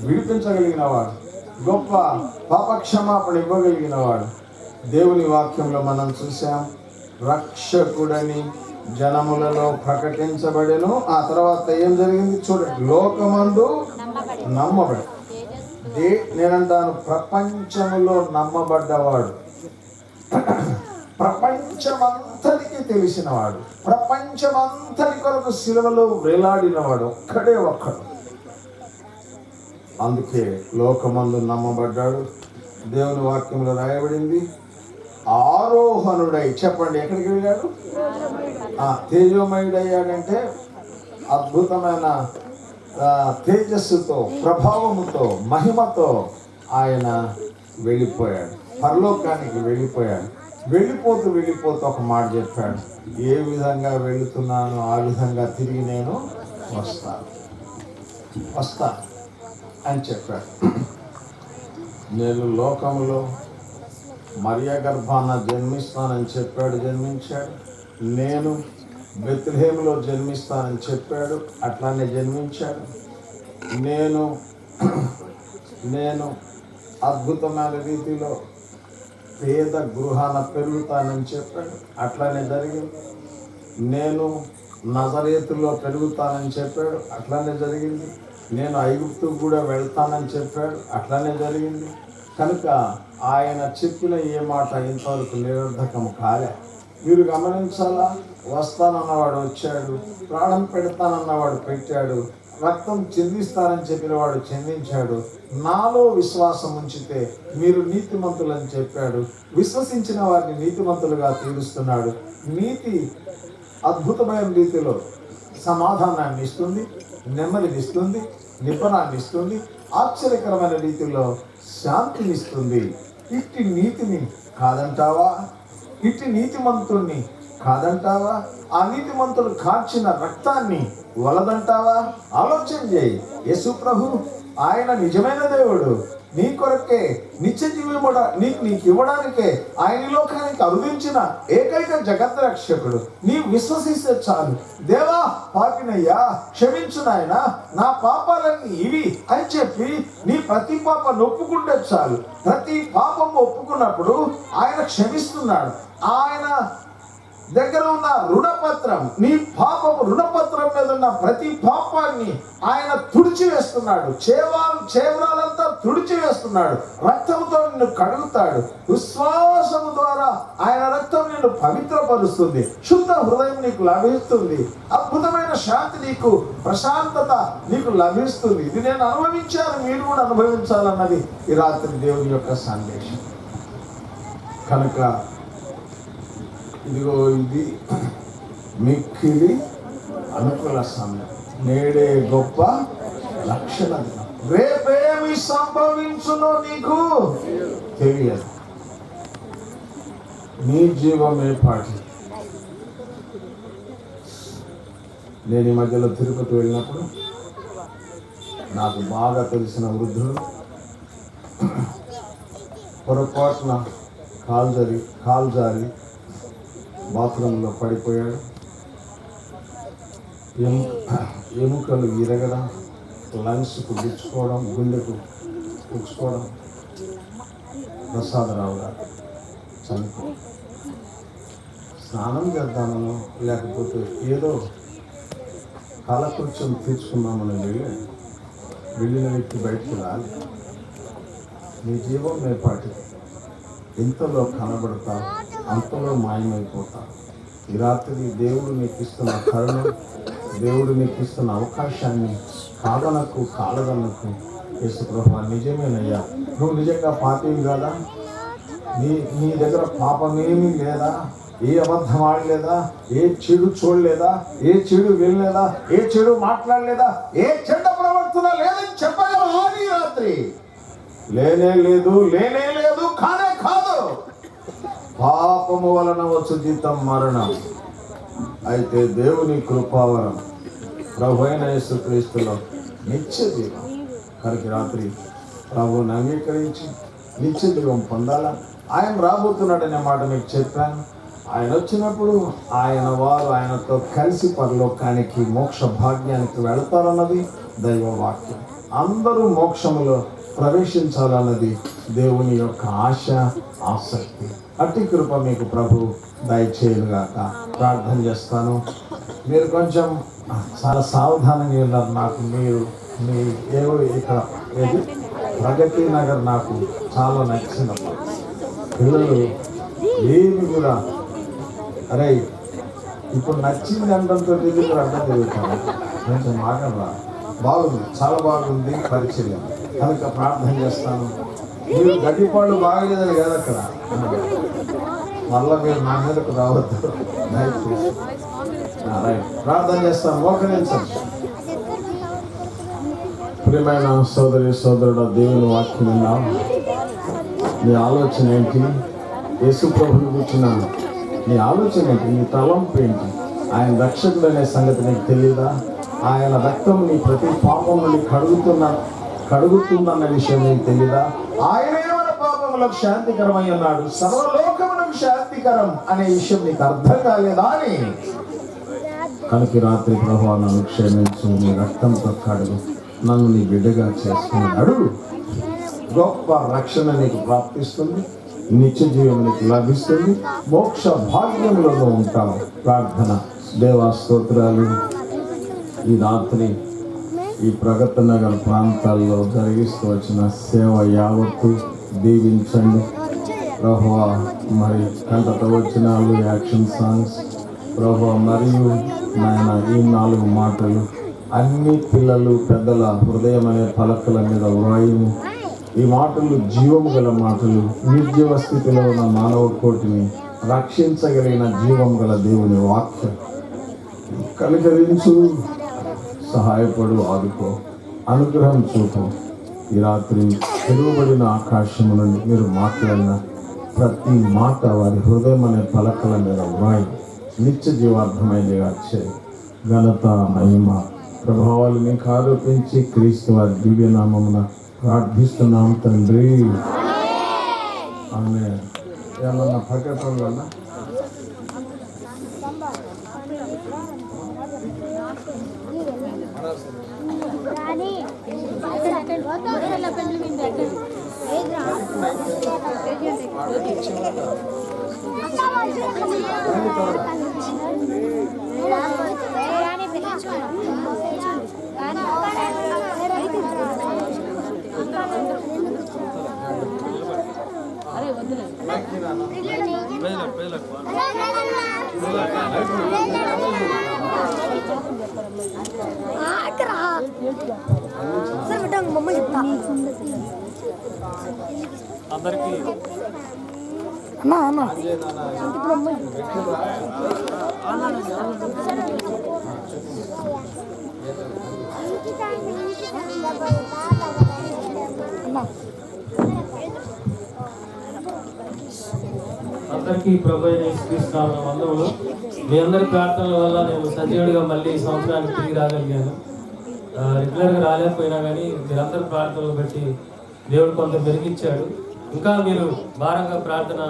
విడిపించగలిగిన వాడు, గొప్ప పాపక్షమాపణ ఇవ్వగలిగిన వాడు. దేవుని వాక్యంలో మనం చూసాం, రక్షకుడని జనములలో ప్రకటించబడెను. ఆ తర్వాత ఏం జరిగింది చూడండి, లోకమందు నమ్మబడి. నేనంటాను, ప్రపంచములో నమ్మబడ్డవాడు, ప్రపంచమంతటికి తెలిసినవాడు, ప్రపంచమంతటి కొరకు సిలువలో వేలాడినవాడు ఒక్కడే ఒక్కడు. అందుకే లోకమందు నమ్మబడ్డాడు. దేవుని వాక్యంలో రాయబడింది, ఆరోహణుడై, చెప్పండి ఎక్కడికి వెళ్ళాడు? తేజోమయుడయ్యాడంటే అద్భుతమైన తేజస్సుతో, ప్రభావముతో, మహిమతో ఆయన వెళ్ళిపోయాడు, పరలోకానికి వెళ్ళిపోయాడు. వెళ్ళిపోతూ ఒక మాట చెప్పాడు, ఏ విధంగా వెళుతున్నానో ఆ విధంగా తిరిగి నేను వస్తా అని చెప్పాడు. నేను లోకంలో మరియ గర్భాన జన్మిస్తానని చెప్పాడు, జన్మించాడు. నేను బెత్లెహేములో జన్మిస్తానని చెప్పాడు, అట్లానే జన్మించాడు. నేను అద్భుతమైన రీతిలో పేద గృహాన పెరుగుతానని చెప్పాడు, అట్లానే జరిగింది. నేను నజరేతులో పెరుగుతానని చెప్పాడు, అట్లానే జరిగింది. నేను ఐగుప్తుకు కూడా వెళ్తానని చెప్పాడు, అట్లానే జరిగింది. కనుక ఆయన చెప్పిన ఏ మాట ఇంతవరకు నిరర్ధకం కాలే. మీరు గమనించాలా, వస్తానన్నవాడు వచ్చాడు, ప్రాణం పెడతానన్నవాడు పెట్టాడు, రక్తం చెందిస్తానని చెప్పిన వాడు చెందించాడు. నాలో విశ్వాసం ఉంచితే మీరు నీతిమంతులని చెప్పాడు. విశ్వసించిన వారిని నీతిమంతులుగా తీరుస్తున్నాడు. నీతి అద్భుతమైన రీతిలో సమాధానాన్ని ఇస్తుంది, నెమ్మదినిస్తుంది, నిబ్బరాన్ని ఇస్తుంది, ఆశ్చర్యకరమైన రీతిలో శాంతినిస్తుంది. ఇట్టి నీతిని కాదంటావా? ఇట్టి నీతిమంతుణ్ణి కాదంటావా? ఆ నీతిమంతుడు కార్చిన రక్తాన్ని వలదంటావా? ఆలోచన చేయి. యేసు ప్రభు ఆయన నిజమైన దేవుడు. నీ కొరకే నిత్య జీవముడ నీకు ఇవ్వడానికే ఆయన లోకానికి అరుదించిన ఏకైక జగద్రక్షకుడు. నీ విశ్వసిస్తే చాలు, దేవా పాపినయ్యా క్షమించు నాయనా, నా పాపాలన్నీ ఇవి అని చెప్పి నీ ప్రతి పాపను ఒప్పుకుంటే చాలు. ప్రతి పాపము ఒప్పుకున్నప్పుడు ఆయన క్షమిస్తున్నాడు. ఆయన దగ్గర ఉన్న రుణపత్రం, నీ పాపము రుణపత్రం మీద ఉన్న ప్రతి పాపాన్ని ఆయన తుడిచివేస్తున్నాడు. వేస్తున్నాడు, చేవరాలంతా తుడిచి వేస్తున్నాడు, రక్తంతో నిన్ను కడుగుతాడు. విశ్వాసము ద్వారా ఆయన రక్తం నిన్ను పవిత్రపరుస్తుంది. శుద్ధ హృదయం నీకు లభిస్తుంది. అద్భుతమైన శాంతి నీకు, ప్రశాంతత నీకు లభిస్తుంది. ఇది నేను అనుభవించాను, మీరు కూడా అనుభవించాలన్నది ఈ రాత్రి దేవుని యొక్క సందేశం. కనుక ఇదిగో ఇది మిక్కిలి అనుకూల సమయం. నేడే గొప్ప లక్షణ దినం. రేపేమి సంభవించునో నీకు తెలియదు. నీ జీవమే పాటి. నేను ఈ మధ్యలో తిరుపతి వెళ్ళినప్పుడు నాకు బాగా తెలిసిన వృద్ధుడు పొరపాటున కాలు జారి బాత్రూంలో పడిపోయాడు. ఎముకలు విరగడం, లంగ్స్కు గుచ్చుకోవడం, గుండెకు గుచ్చుకోవడం. ప్రసాదరావు గారు చనిపో. స్నానం చేద్దామనో లేకపోతే ఏదో కాలకృత్యం తీర్చుకున్నామని వెళ్ళిన వ్యక్తి బయటకు రాలి. నీ జీవం నేపాటి. ఇంతలో కనబడతా, అంతలో మాయమైపోతా. ఈ రాత్రి దేవుడు నీకు ఇస్తున్న కరుణ, దేవుడు నీకు ఇస్తున్న అవకాశాన్ని కాదనకు యేసుప్రభువా నిజమేనయ్యా, నువ్వు నిజంగా పాపివి కాదా? నీ దగ్గర పాపమేమీ లేదా? ఏ అబద్ధం ఆడలేదా? ఏ చెడు చూడలేదా? ఏ చెడు వినలేదా? ఏ చెడు మాట్లాడలేదా? ఏ చెడ్డ ప్రవర్తన లేదని చెప్పగలవా? ఈ రాత్రి లేనే లేదు, కానే కాదు. పాపము వలన వచ్చు జీతం మరణం. అయితే దేవుని కృపావరం ప్రభు అయిన యేసుక్రీస్తులో నిత్య జీవం. కనుక రాత్రి ప్రభువుని అంగీకరించి నిత్య జీవం పొందాలా. ఆయన రాబోతున్నాడనే మాట మీకు చెప్పాను. ఆయన వచ్చినప్పుడు వారు ఆయనతో కలిసి పరలోకానికి, మోక్ష భాగ్యానికి వెళతారన్నది దైవ వాక్యం. అందరూ మోక్షములో ప్రవేశించాలన్నది దేవుని యొక్క ఆశ, ఆసక్తి. అట్టి కృప మీకు ప్రభు దయచేయుగాక. ప్రార్థన చేస్తాను. మీరు కొంచెం చాలా సావధానంగా ఉన్నారు. నాకు మీ ఏవో ఇక్కడ ప్రగతి నగర్ నాకు చాలా నచ్చిన పిల్లలు ఏమి కూడా అరే ఇప్పుడు నచ్చింది అంతంతో మీరు అర్థం జరుగుతాను. కొంచెం మాట్లాడరా. బాగుంది, చాలా బాగుంది పరిచయం. కనుక ప్రార్థన చేస్తాను. మీరు గడ్డిపాళ్ళు బాగలేదని కదా అక్కడ, మళ్ళా మీరు నా మీదకు రావద్దు దయచేసి. రైట్, ప్రార్థన చేస్తాను. మోకరించండి. ప్రియమైన సోదరుడు, దేవుని వాక్యం విన్నా. నీ ఆలోచన ఏంటి? యేసు ప్రభుని కూర్చున్న నీ ఆలోచన ఏంటి? నీ తలంపు ఏంటి? ఆయన రక్షకుడు అనే సంగతి నీకు తెలియదా? ఆయన రక్తం నీ ప్రతి పాపం నుండి కడుగుతుందన్న విషయం నీకు తెలియదా? ఆయనే మన పాపములకు శాంతికరమై ఉన్నాడు, సర్వలోకములకు శాంతికరం అనే విషయం నీకు అర్థం కాలేదా అని. కనుక రాత్రి ప్రభువా నన్ను క్షమించు, నీ రక్తంతో కడుగు, నన్ను నీ బిడ్డగా చేసుకున్నాడు. గొప్ప రక్షణ నీకు ప్రాప్తిస్తుంది, నిత్య జీవం నీకు లభిస్తుంది, మోక్ష భాగ్యంలో ఉంటావు. ప్రార్థన. దేవా స్తోత్రాలు. ఈ రాత్రి ఈ ప్రగతి నగర్ ప్రాంతాల్లో జరిగిస్తూ వచ్చిన సేవ యావత్తు దీవించండి ప్రభువా. మరి కంటతో వచ్చిన యాక్షన్ సాంగ్స్ ప్రభువా, మరియు నాయన ఈ 4 మాటలు అన్ని పిల్లలు పెద్దల హృదయం అనే పలకల మీద వ్రాయుము. ఈ మాటలు జీవము గల మాటలు, నిర్జీవ స్థితిలో ఉన్న మానవ కోటిని రక్షించగలిగిన జీవం గల దేవుని వాక్యం. కనికరించు, సహాయపడు, ఆదుకో, అనుగ్రహం చూపు. ఈ రాత్రి తెరువబడిన ఆకాశము నుండి మీరు మాట్లాడిన ప్రతి మాట వారి హృదయం అనే పలకల మీద వ్రాయి నిత్య జీవార్థమైనదిగా చేయి. ఘనత, మహిమ, ప్రభావాలు మీకు ఆరోపించి క్రీస్తు వారి దివ్యనామమున ప్రార్థిస్తున్నాం తండ్రి. ఆమె ఏమన్నా ప్రకటన అందరికీ అన్నా అన్నా అందరికీ ప్రభు అయిన యేసుక్రీస్తు నామమున వందనములు. మీ అందరి ప్రార్థనల వల్ల నేను సజీవుడిగా మళ్ళీ ఈ సంవత్సరానికి తిరిగి రాగలిగాను. రెగ్యులర్గా రాలేకపోయినా కానీ మీరందరి ప్రార్థనలు బట్టి దేవుడు కొంత మెరుగిచ్చాడు. ఇంకా మీరు భారంగా ప్రార్థన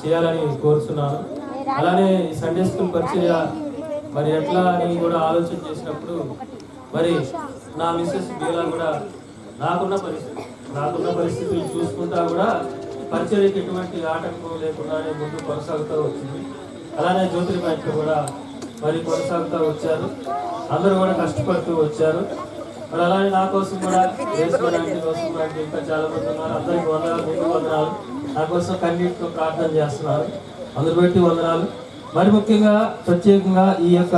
చేయాలని కోరుతున్నాను. అలానే ఈ సండే స్కూల్ పరిచర్య మరి ఎట్లా అని కూడా ఆలోచన చేసినప్పుడు మరి నా మిస్సెస్ బీలా కూడా నాకున్న పరిస్థితులు చూసుకుంటా కూడా పరిచర్యకి ఎటువంటి ఆటంకం లేకుండానే ముందు కొనసాగుతూ వచ్చింది. అలానే జ్యోతిర్మయంలో కూడా మరి కొనసాగుతూ వచ్చారు. అందరూ కూడా కష్టపడుతూ వచ్చారు. మరి అలానే నా కోసం కూడా వేసుకోవడానికి ఇంకా చాలా మంది ఉన్నారు. అందరికీ వందనాలు, మీకు వందనాలు. నా కోసం కన్నీటితో ప్రార్థన చేస్తున్నారు. అందరు బట్టి వందనాలు. మరి ముఖ్యంగా ప్రత్యేకంగా ఈ యొక్క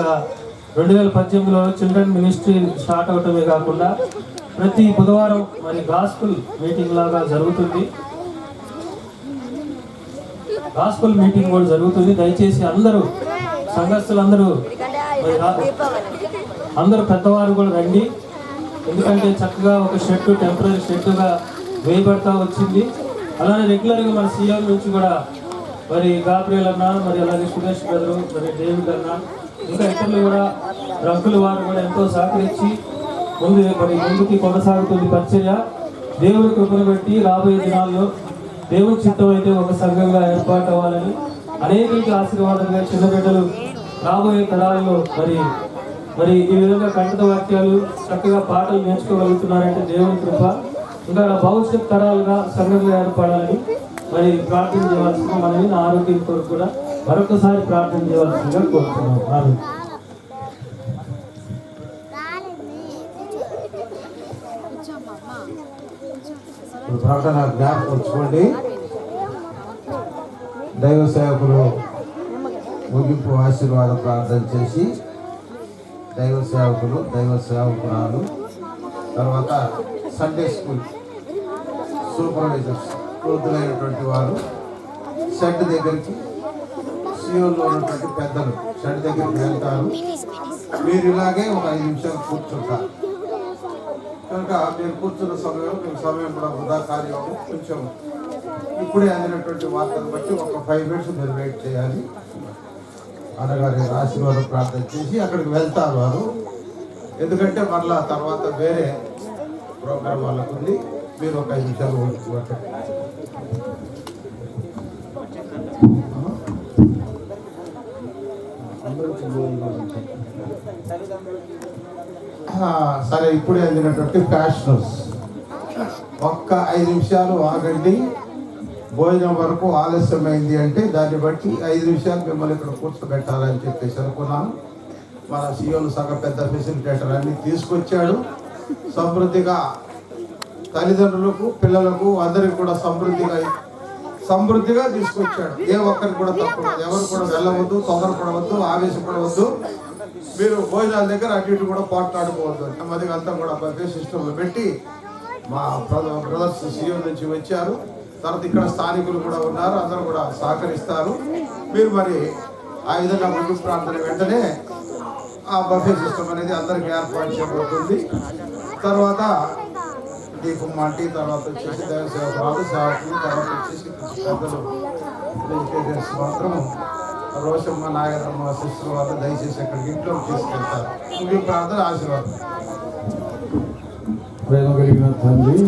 2018లో చిల్డ్రన్ మినిస్ట్రీ స్టార్ట్ అవటమే కాకుండా ప్రతి బుధవారం మరి గాస్పుల్ మీటింగ్ లాగా జరుగుతుంది. గాస్పుల్ మీటింగ్ కూడా జరుగుతుంది. దయచేసి అందరూ సంఘస్థులందరూ అందరూ పెద్దవారు కూడా రండి. ఎందుకంటే చక్కగా ఒక షెడ్ టెంపరీ షెడ్గా వేయబడతా వచ్చింది. అలానే రెగ్యులర్గా మన సీఎం నుంచి కూడా మరి గాబ్రియల్ అన్న, మరి అలాగే సురేష్ బ్రదరు, మరి డేవిడ్ అన్న, ఇంకా ఇతరులు కూడా రంగుల వారు కూడా ఎంతో సహకరించి ముందుకి కొనసాగుతుంది పరిచర్య. దేవుడి కృపను బట్టి రాబోయే దినాల్లో దేవుడి చిత్తం అయితే ఒక సంఘంగా ఏర్పాటు అవ్వాలని, అనేక ఆశీర్వాదంగా చిన్న బిడ్డలు రాబోయే తరాల్లో మరి ఈ విధంగా కంఠత వాక్యాలు చక్కగా పాటలు నేర్చుకోగలుగుతున్నారంటే దేవుని కృప. ఇంకా భవిష్యత్ తరాలుగా సంఘంగా ఏర్పడాలని మరి ప్రార్థన చేయవలసిన మనని నా ఆరోగ్యం కొరకు కూడా మరొకసారి ప్రార్థన చేయవలసిందిగా కోరుతున్నాను. ప్రకటన జ్ఞాపకం ఉంచుకోండి. దైవ సేవకులు ముగింపు ఆశీర్వాద ప్రార్థన చేసి దైవ సేవకులు, దైవ సేవకురాలు, తర్వాత సండే స్కూల్ సూపర్వైజర్స్ వృద్ధులైనటువంటి వారు షెడ్ దగ్గరికి, సియోలో ఉన్నటువంటి పెద్దలు షెడ్ దగ్గరికి వెళ్తారు. మీరు ఇలాగే ఒక 5 నిమిషాలు కూర్చుంటారు కనుక మీరు కూర్చున్న సమయం కూడా వృధా కార్యము. కొంచెం ఇప్పుడే అందినటువంటి వార్తను బట్టి ఒక 5 మినిట్స్ మీరు వెయిట్ చేయాలి. అన్నగారి ఆశీర్వాదం ప్రార్థన చేసి అక్కడికి వెళ్తారు వారు. ఎందుకంటే మరలా తర్వాత వేరే ప్రోగ్రాం వాళ్ళకు ఉంది. మీరు ఒక 5 నిమిషాలు సరే. ఇప్పుడే అందినటువంటి ఫ్యాషనర్స్ ఒక్క 5 నిమిషాలు ఆగండి. భోజనం వరకు ఆలస్యమైంది అంటే దాన్ని బట్టి 5 నిమిషాలు మిమ్మల్ని ఇక్కడ కూర్చోబెట్టాలని చెప్పేసి అనుకున్నాను. మన సీఎంలు సగం పెద్ద ఫెసిలిటేటర్ అన్ని తీసుకొచ్చాడు. సమృద్ధిగా తల్లిదండ్రులకు, పిల్లలకు అందరికి కూడా సమృద్ధిగా తీసుకొచ్చాడు. ఏ ఒక్కరికి కూడా తక్కువ, ఎవరు కూడా వెళ్ళవద్దు, తొందరపడవద్దు, ఆవేశపడవద్దు. మీరు భోజనాల దగ్గర అటు ఇటు కూడా పోట్లాడుకోవద్దు. నెమ్మదిగా అంతా కూడా బఫే సిస్టంలో పెట్టి మా బ్రదర్స్ సీఎం నుంచి వచ్చారు. తర్వాత ఇక్కడ స్థానికులు కూడా ఉన్నారు. అందరూ కూడా సహకరిస్తారు. మీరు మరి ఆ విధంగా ముందు ప్రార్థన వెంటనే ఆ బఫే సిస్టమ్ అనేది అందరికీ ఏర్పాటు చేయబడుతుంది. తర్వాత దీపం మాంటి, తర్వాత వచ్చేసి దైవ సేవకురాలు, సేవకులు, తర్వాత వచ్చేసి పెద్దలు ఎడ్యుకేటర్స్ మాత్రము రోషమ్మ, నాగరమ్మ సిస్టర్ వాళ్ళు దయచేసి అక్కడికి ఇంట్లో తీసుకెళ్తారు. మీ ప్రార్థన ఆశీర్వాదం. ప్రేమ కలిగిన తండ్రి,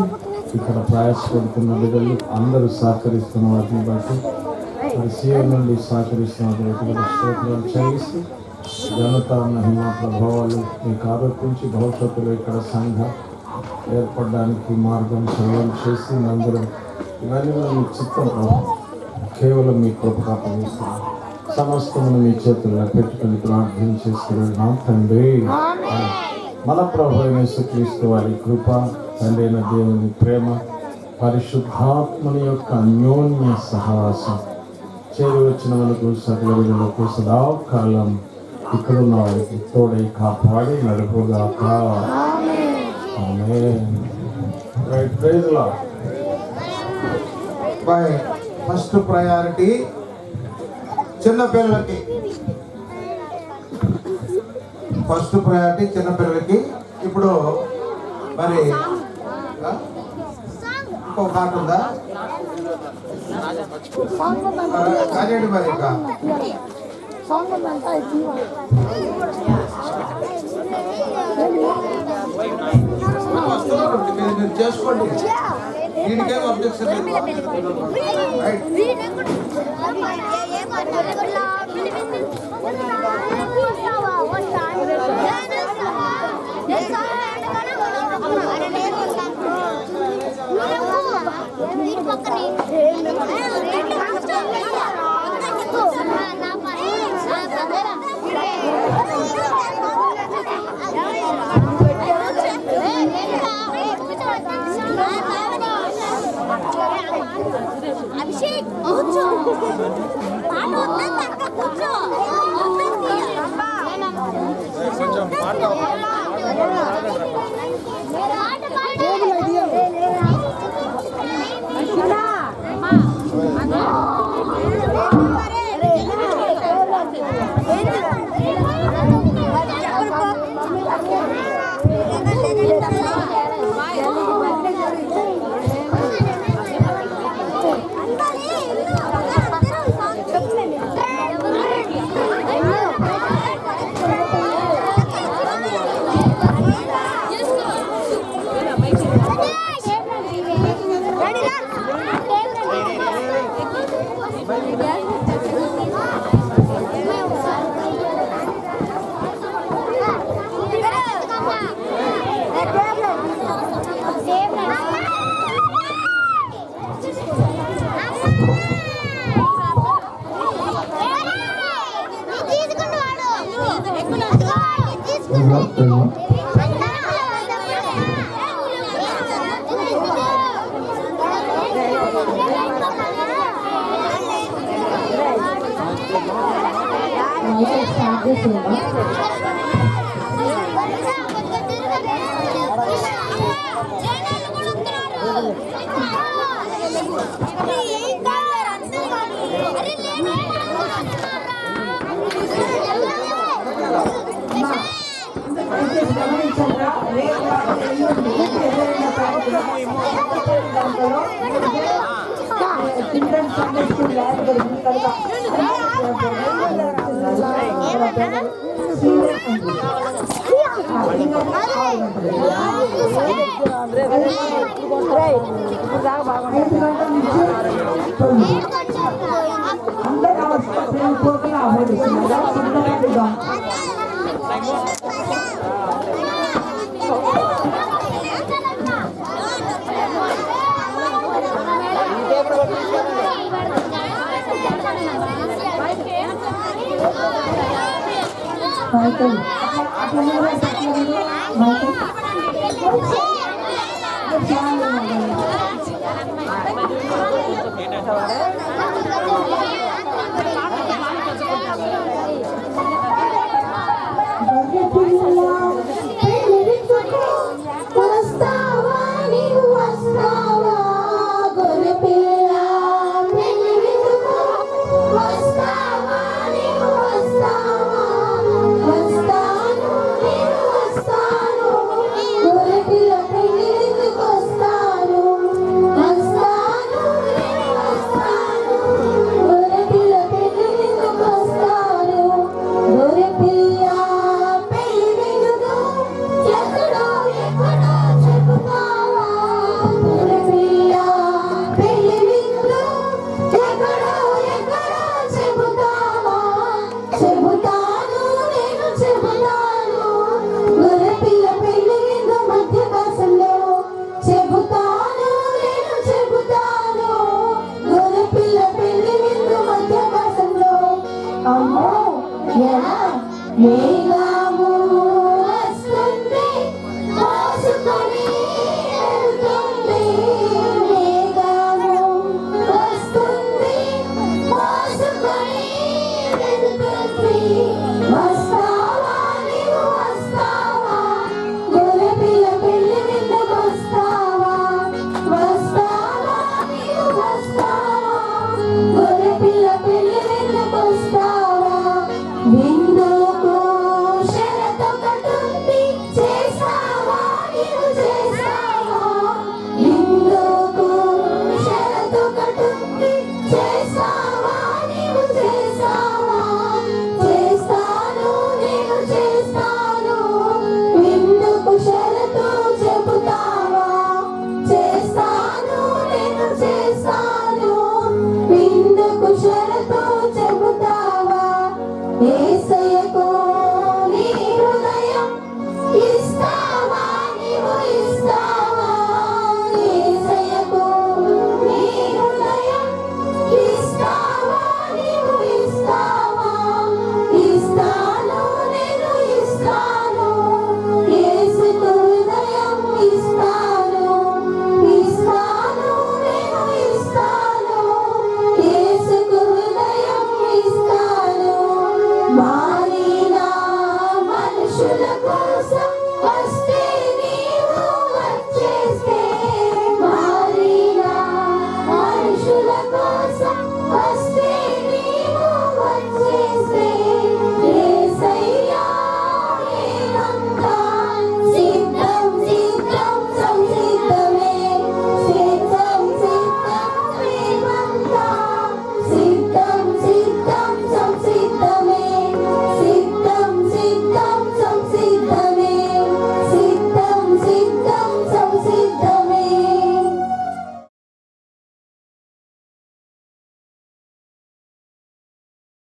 ఇక్కడ ప్రయాసపడుతున్న బిడ్డలు అందరూ సహకరిస్తున్న వాటిని బట్టి, మరి సీఎం నుండి సహకరిస్తున్న వాటిని స్తోత్రాలు చెల్లిస్తూ ఘనత, మహిమ, ప్రభావాలు మీకు ఆరోపించి భవిష్యత్తులో ఇక్కడ సంఘం ఏర్పడడానికి మార్గం సరళం చేసి అందరం ఇవన్నీ మీ చిత్తం కేవలం మీ కృపగా అప్పగిస్తున్నాం. సమస్తమును మీ చేతుల్లో పెట్టుకుని ప్రార్థన చేస్తున్నాం తండ్రి. మన ప్రభు యేసుక్రీస్తు వారి కృప, తండ్రి అయిన దేవుని ప్రేమ, పరిశుద్ధాత్మని యొక్క అన్యోన్య సహవాసం చేరి వచ్చిన మనకు సకల విధులకు సదాకాలం ఇక్కడ ఉన్న వారికి తోడై కాపాడి నడుపుగాక. ఆమేన్. Right, praise Lord. First priority చిన్నపిల్లలకి. ఫస్ట్ ప్రయారిటీ చిన్నపిల్లలకి. ఇప్పుడు మరి ఇంకో పాట ఉందా? కానివ్వండి మరి. ఇంకా వస్తున్నారు, మీరు చేసుకోండి. దీనికేం అబ్జెక్షన్ లేదు. రైట్. అభిషేక్ కూర్చో. కూర్చో. వస్తాను కోసం